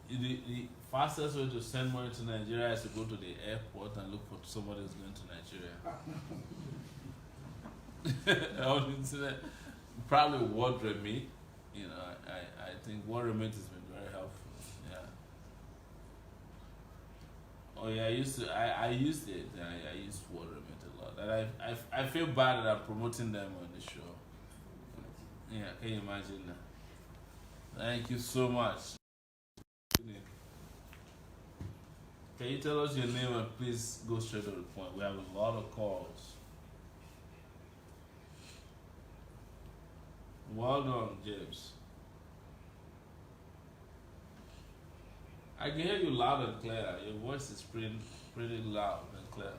The fastest way to send money to Nigeria is to go to the airport and look for somebody who's going to Nigeria. On the internet, probably Word Remit. I think Word Remit has been very helpful. Yeah. Oh yeah, I used it. I used Word Remit a lot, and I feel bad that I'm promoting them on the show. Yeah, can you imagine that? Thank you so much. Can you tell us your name and please go straight to the point? We have a lot of calls. Well done, James. I can hear you loud and clear. Your voice is pretty loud and clear.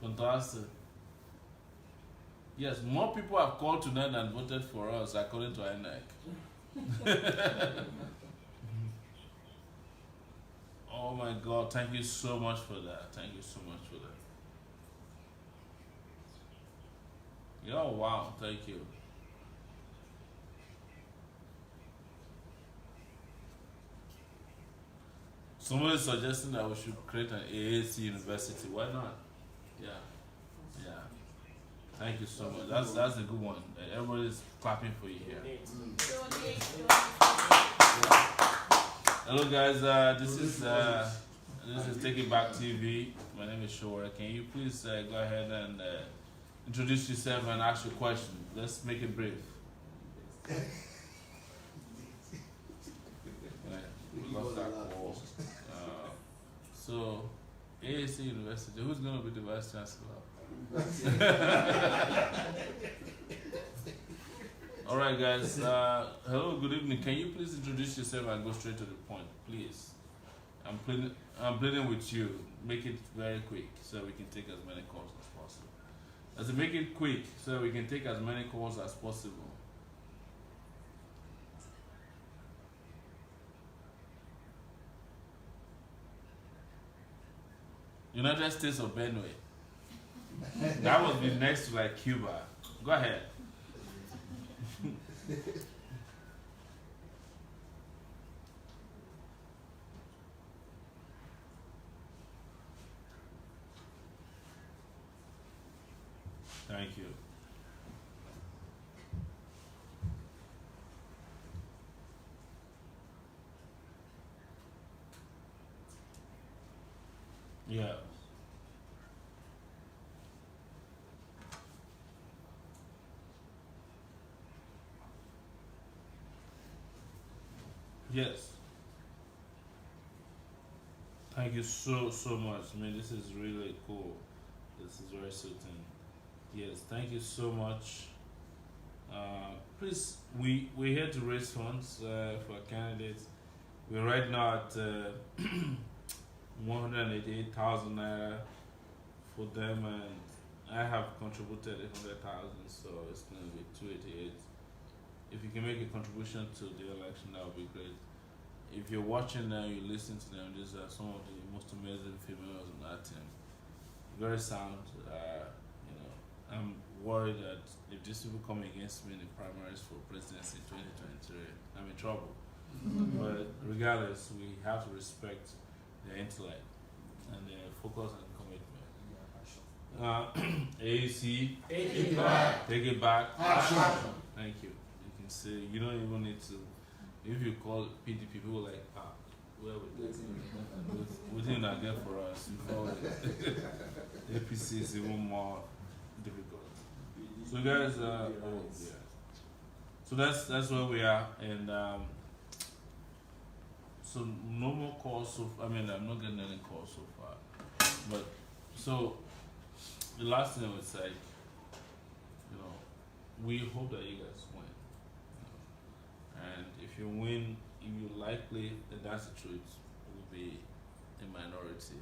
Fantastic. Yes, more people have called tonight than voted for us, according to INEC. Oh my God, thank you so much for that. Thank you so much for that. Oh, wow, thank you. Somebody is suggesting that we should create an AAC university. Why not? Yeah. Yeah. Thank you so much. That's a good one. Everybody's clapping for you here. Hello guys, this is Take It Back TV. My name is Sowore. Can you please go ahead and introduce yourself and ask your question? Let's make it brief. We lost that call. So, AAC University, who's going to be the Vice Chancellor? Alright guys, hello, good evening. Can you please introduce yourself and go straight to the point, please? I'm pleading with you. Make it very quick so we can take as many calls as possible. Let's make it quick so we can take as many calls as possible. United States of Benue. That would be next to like Cuba. Go ahead. Thank you. Yeah. Yes. Thank you so much. I mean, this is really cool. This is very certain. Yes, thank you so much. Please, we're here to raise funds for candidates. We're right now at 188,000 naira for them, and I have contributed 100,000, so it's going to be 288. If you can make a contribution to the election, that would be great. If you're watching now, you listen to them. These are some of the most amazing females in that team. Very sound. I'm worried that if these people come against me in the primaries for presidency in 2023, I'm in trouble. But regardless, we have to respect their intellect and their focus and commitment. AAC, take it back. Action. Thank you. You can say you don't even need to. If you call PDP, people like, where would they? What did not get for us? APC is even more difficult. So guys, so that's where we are, and so no more calls. I mean, I'm not getting any calls so far. But so the last thing I would say, we hope that you guys win. And if you win, you likely, and that's the truth, will be a minority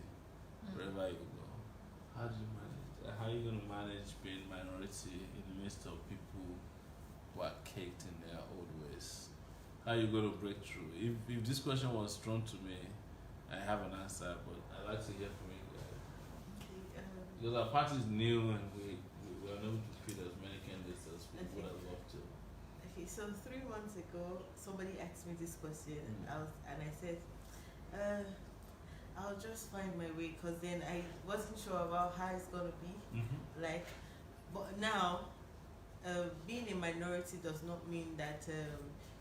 wherever you go. How do you manage? How are you going to manage being minority in the midst of people who are caked in their old ways? How are you going to break through? If this question was thrown to me, I have an answer, but I'd like to hear from you guys. Because our party is new and we are able to feed as many candidates as we would have loved to. Okay, so 3 months ago, somebody asked me this question, and I said, I'll just find my way, because then I wasn't sure about how it's going to be. But now, being a minority does not mean that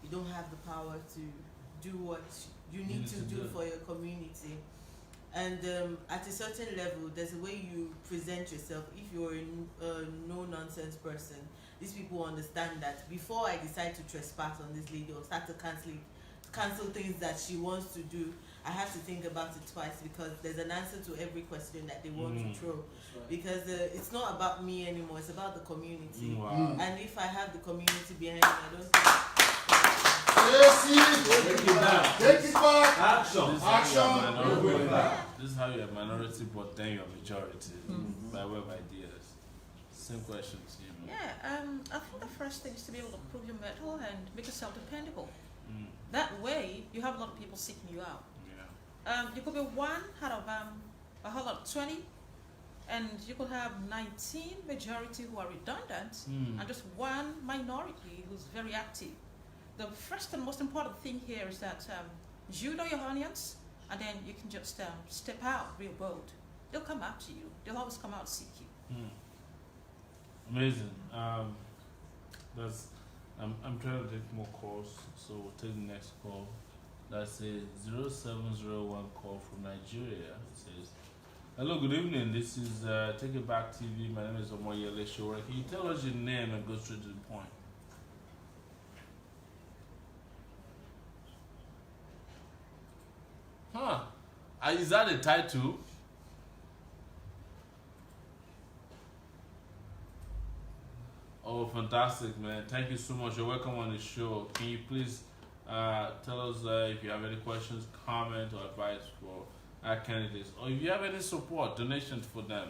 you don't have the power to do what you need to do for your community. And at a certain level, there's a way you present yourself. If you're a no-nonsense person, these people understand that before I decide to trespass on this lady or start to cancel things that she wants to do, I have to think about it twice, because there's an answer to every question that they want to throw. Because it's not about me anymore, it's about the community. Wow. And if I have the community behind me, I don't think... Take it back. Take it back. Action. This is how you're a minority, but then you're a majority by way of ideas. Same question to you. Yeah, I think the first thing is to be able to prove your mettle and make yourself dependable. Mm. That way, you have a lot of people seeking you out. Yeah. You could be one out of a whole lot of 20, and you could have 19 majority who are redundant, and just one minority who's very active. The first and most important thing here is that you know your audience, and then you can just step out real bold. They'll come out to you. They'll always come out to seek you. Amazing. I'm trying to take more calls, so we'll take the next call. That's a 0701 call from Nigeria. It says, "Hello, good evening. This is Take It Back TV. My name is Omoyele Sowore. Can you tell us your name and go straight to the point?" Huh? Is that a title? Oh, fantastic, man. Thank you so much. You're welcome on the show. Can you please tell us if you have any questions, comment, or advice for our candidates, or if you have any support, donations for them?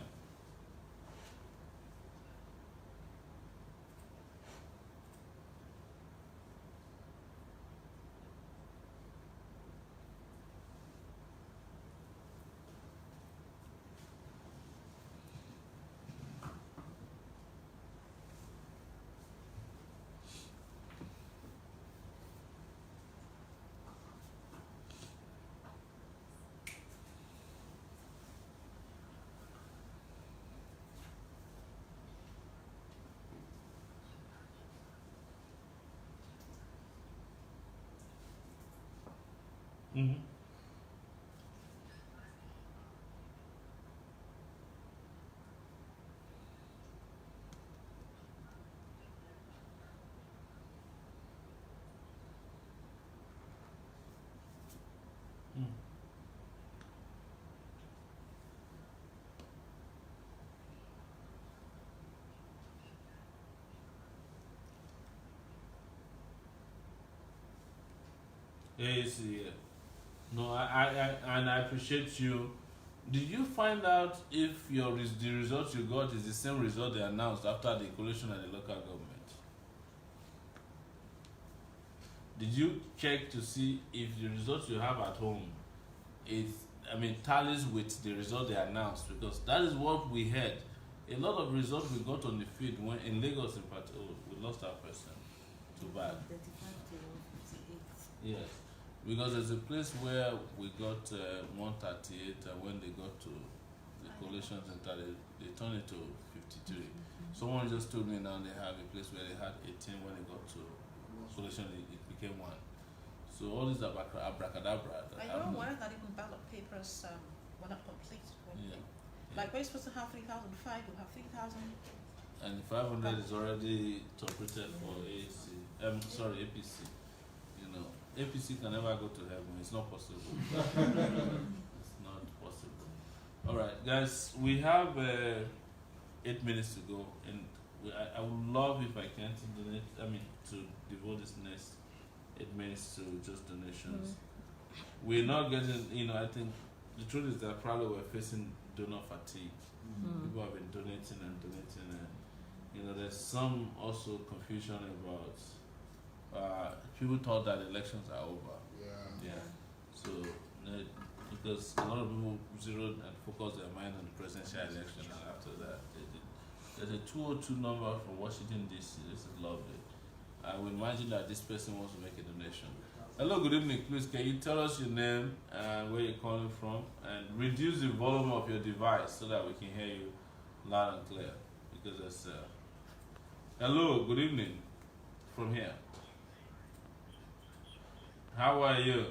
Mm-hmm. Yes, yeah. No, and I appreciate you. Did you find out if the result you got is the same result they announced after the collation at the local government? Did you check to see if the results you have at home tallies with the result they announced? Because that is what we had. A lot of results we got on the field when in Lagos in particular, we lost our person too bad. 35 to 158. Yes, because there's a place where we got 138, and when they got to the collations and they turned it to 53. Someone just told me now they have a place where they had 18, when they got to collation it became 1. So all these abracadabra. I know why not even ballot papers were not complete. Yeah. Like we're supposed to have 3,005, you have 3,000. And 500 is already interpreted for AAC. APC. You know, APC can never go to heaven. It's not possible. It's not possible. All right, guys, we have 8 minutes to go, and I would love if I can to devote this next 8 minutes to just donations. We're not getting, I think the truth is that probably we're facing donor fatigue. People have been donating, and there's some also confusion about people thought that elections are over. Yeah. So because a lot of people zeroed and focused their mind on the presidential election, and after that there's a 202 number from Washington DC. This is lovely. I would imagine that this person wants to make a donation. Hello, good evening. Please, can you tell us your name and where you're calling from, and reduce the volume of your device so that we can hear you loud and clear? Because it's hello, good evening from here. How are you?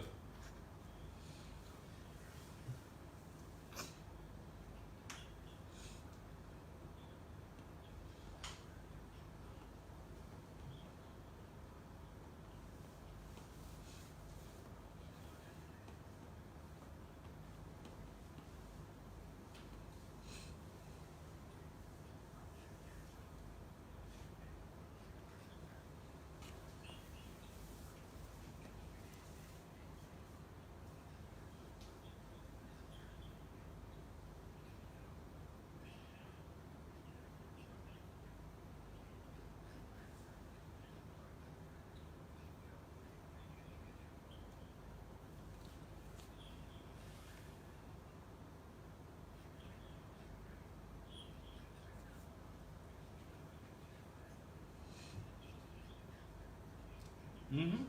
Mm-hmm.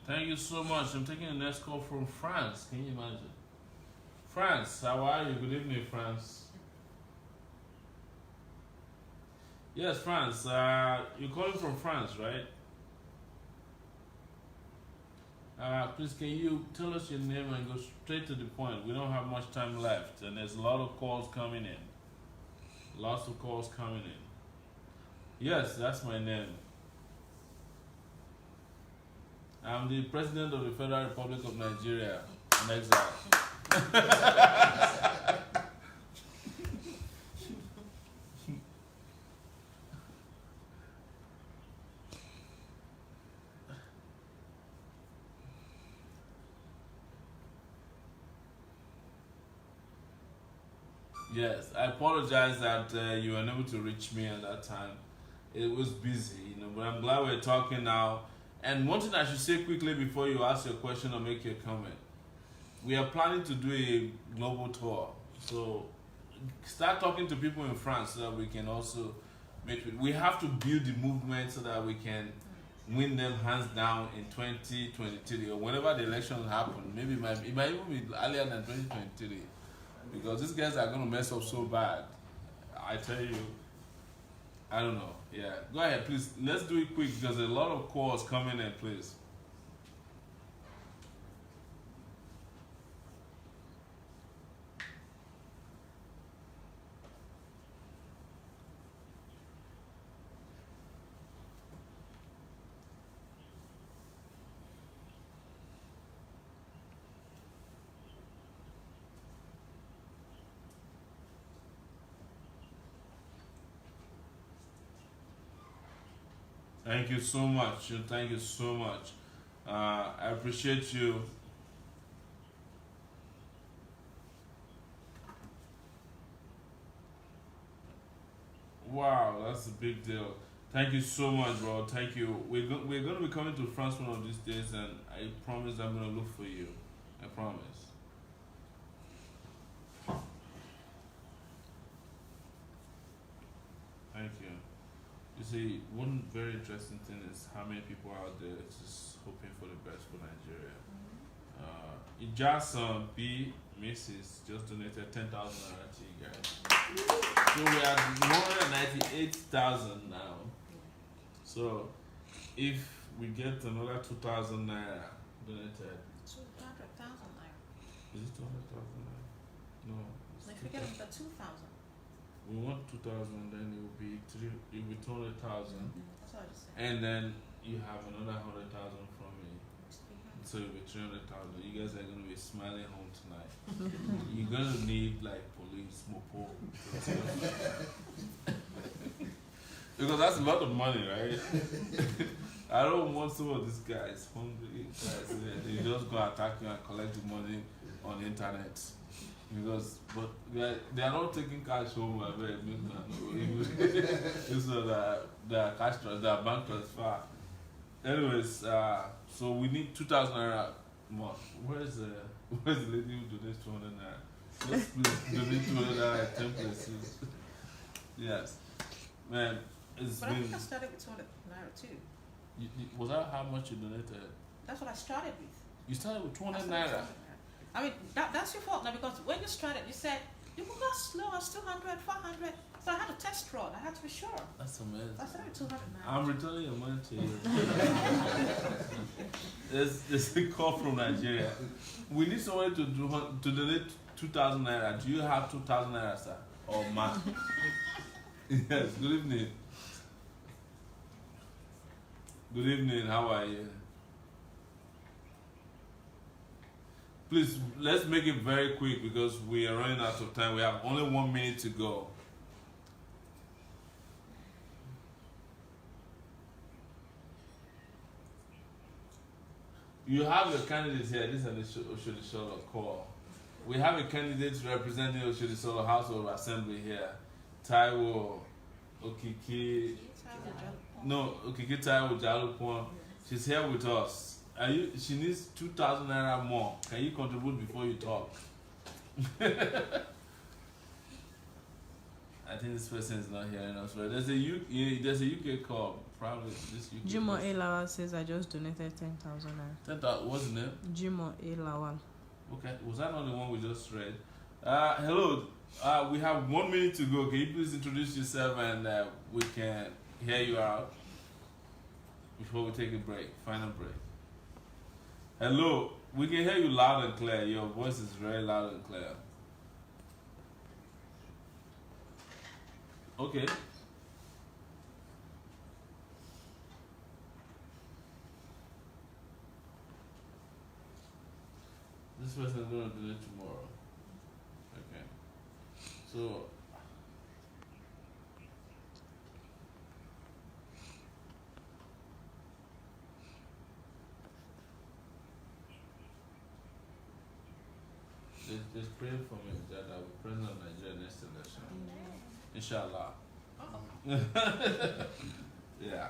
Thank you so much. I'm taking the next call from France. Can you imagine? France, how are you? Good evening, France. Yes, France. You're calling from France, right? Please, can you tell us your name and go straight to the point? We don't have much time left, and there's a lot of calls coming in. Lots of calls coming in. Yes, that's my name. I'm the President of the Federal Republic of Nigeria in exile. Yes, I apologize that you were unable to reach me at that time. It was busy, but I'm glad we're talking now. And one thing I should say quickly before you ask your question or make your comment. We are planning to do a global tour. So start talking to people in France so that we can also we have to build the movement so that we can win them hands down in 2023 or whenever the elections happen. Maybe it might even be earlier than 2023 because these guys are going to mess up so bad. I tell you, I don't know. Yeah, go ahead, please. Let's do it quick because there's a lot of calls coming in, please. Thank you so much. Thank you so much. I appreciate you. Wow, that's a big deal. Thank you so much, bro. Thank you. We're going to be coming to France one of these days, and I promise I'm going to look for you. I promise. Thank you. You see, one very interesting thing is how many people out there just hoping for the best for Nigeria. Ijason B. Mrs. just donated 10,000 naira to you guys. So we are 198,000 now. So if we get another 2,000 naira donated. 200,000 naira. Is it 200,000 naira? No. If we get the 2,000. We want 2,000, then it will be 200,000, That's what I just said. and then you have another 100,000 from me, so it'll be 300,000. You guys are gonna be smiling home tonight. You're gonna need like police, mopo, because that's a lot of money, right? I don't want some of these guys, hungry guys, they just go attack you and collect the money on the internet. Because, but they are not taking cash home. I bet it's the cash transfer, the bank transfer. Anyways, so we need 2,000 naira more. Where's the lady who donates 200 naira? Let's please donate 200 naira at 10 places. Yes, man, it's but been. I think I started with 200 naira too. Was that how much you donated? That's what I started with. You started with 200 That's naira. I mean, that's your fault now because when you started, you said you could go as low as 200, 400. So I had a test run. I had to be sure. That's amazing. I started with 200 naira. I'm returning your money to you. There's a call from Nigeria. We need someone to donate 2,000 naira. Do you have 2,000 naira, sir? Or man? Yes. Good evening. Good evening. How are you? Please, let's make it very quick because we are running out of time. We have only 1 minute to go. You have your candidates here. This is an Oshodi Solo call. We have a candidate representing Oshodi Solo House of Assembly here. Taiwo Okiki. Okiki Taiwo Jalupon. She's here with us. She needs 2,000 naira more. Can you contribute before you talk? I think this person is not hearing us. Right? There's a UK call. Probably this UK. Jimo A. Lawal says I just donated 10,000 naira. 10,000. What's the name? Jimo A. Lawal. Okay. Was that not the one we just read? Hello. We have 1 minute to go. Can you please introduce yourself and we can hear you out before we take a break, final break. Hello. We can hear you loud and clear. Your voice is very loud and clear. Okay. This person is going to do it tomorrow. Okay. So, there's prayer for me that I will be president of Nigeria next election. Inshallah. Yeah.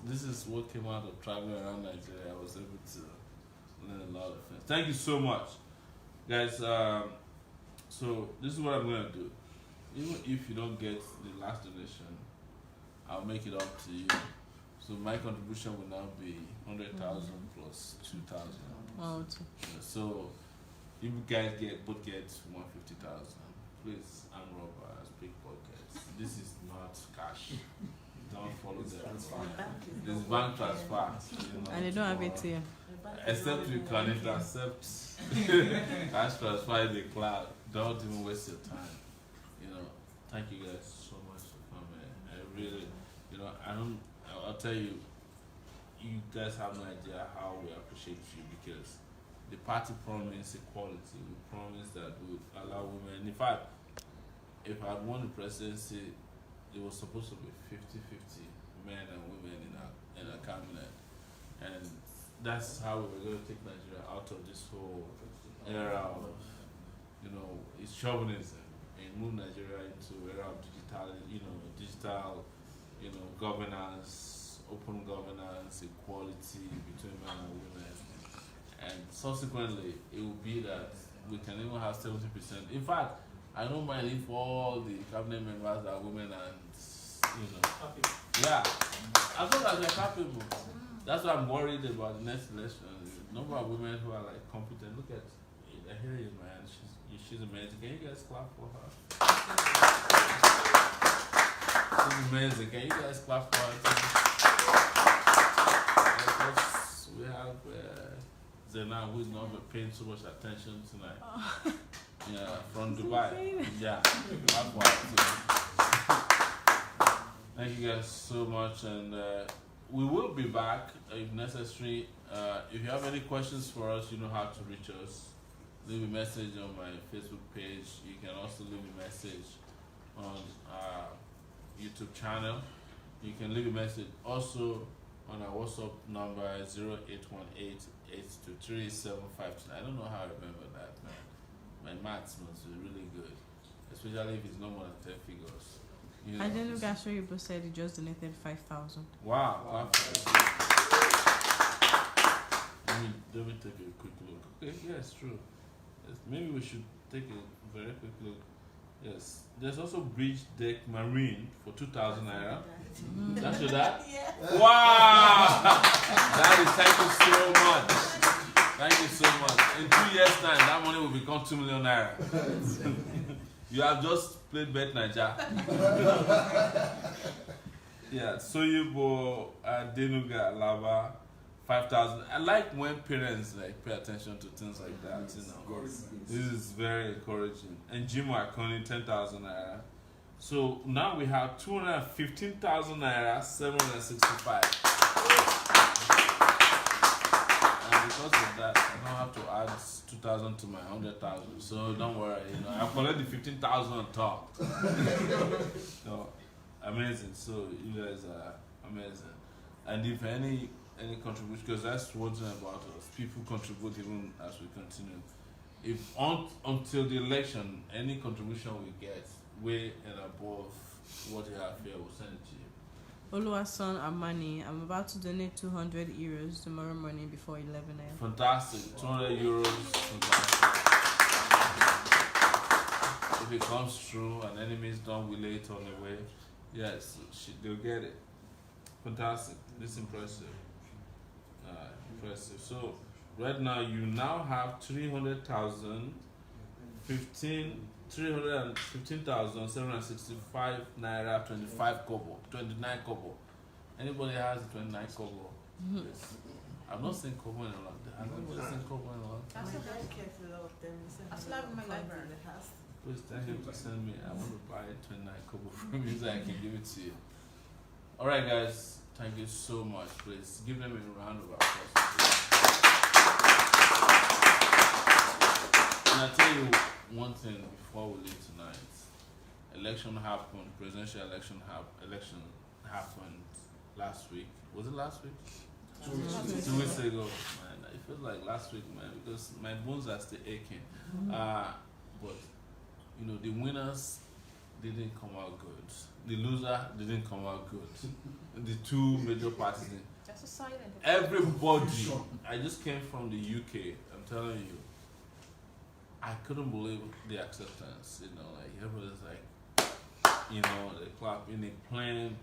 This is what came out of traveling around Nigeria. I was able to learn a lot of things. Thank you so much, guys. So this is what I'm gonna do. Even if you don't get the last donation, I'll make it up to you. So my contribution will now be 100,000 plus 2,000. Wow. So you guys both get 150,000. Please, I'm Robert. I speak podcasts. This is not cash. Don't follow them. This is bank transfer. And they don't have ATM. Except you can intercept cash transfer in the cloud. Don't even waste your time. Thank you guys so much for coming. I really, I'll tell you, you guys have no idea how we appreciate you because the party promised equality. We promised that we would allow women. In fact, if I had won the presidency, it was supposed to be 50-50 men and women in a cabinet. And that's how we were going to take Nigeria out of this whole era of, it's chauvinism and move Nigeria into era of digital, governance, open governance, equality between men and women. And subsequently, it will be that we can even have 70%. In fact, I don't mind if all the cabinet members are women and, yeah, as long as they're capable. That's why I'm worried about the next election. The number of women who are competent. Look at, I hear you, man. She's amazing. Can you guys clap for her? She's amazing. Can you guys clap for her? We have Zena, who is not paying so much attention tonight. Yeah, from Dubai. Yeah, clap for her. Thank you guys so much, and we will be back if necessary. If you have any questions for us, you know how to reach us. Leave a message on my Facebook page. You can also leave a message on our YouTube channel. You can leave a message also on our WhatsApp number 0818-823-752. I don't know how I remember that, man. My maths must be really good, especially if it's no more than 10 figures. I didn't look at you both said you just donated 5,000. Wow. Let me take a quick look. Okay, yeah, it's true. Yes, maybe we should take a very quick look. Yes. There's also Bridge Deck Marine for 2,000 naira. That's your dad? Yeah. Wow! Daddy, thank you so much. Thank you so much. In 2 years' time, that money will become 2 million naira. You have just played Bet Naija. Yeah, Soyibo Denuga Lava 5,000. I like when parents pay attention to things like that. This is very encouraging. And Jimo Akoni 10,000 naira. So now we have 215,000 naira, 765. And because of that, I don't have to add 2,000 to my 100,000. So don't worry, I'll collect the 15,000 on top. So amazing. So you guys are amazing. And if any any contribution, because that's one thing about us. People contribute even as we continue. If until the election, any contribution we get way and above what you have here, we'll send it to you. Oluwason Amani, I'm about to donate 200 euros tomorrow morning before 11 a.m. Fantastic. 200 euros. Fantastic. If it comes true and enemies don't relay it on the way, yes, they'll get it. Fantastic. This is impressive. Impressive. So, right now, you now have 315,765 naira 25 kobo, 29 kobo. Anybody has 29 kobo? Yes. I've not seen kobo in a long time. I've not seen kobo in a long time. I'm very careful of them. I still have in my library. Please tell him to send me. I want to buy 29 kobo from you so I can give it to you. Alright, guys. Thank you so much. Please give them a round of applause. And I'll tell you one thing before we leave tonight. Election happened, presidential election happened last week. Was it last week? 2 weeks ago. 2 weeks ago. Man, it feels like last week, man, because my bones are still aching. But, you know, the winners didn't come out good. The loser didn't come out good. The two major parties. That's a silent. Everybody. I just came from the UK. I'm telling you. I couldn't believe the acceptance. You know, like everybody's like, you know, they clap in the plane.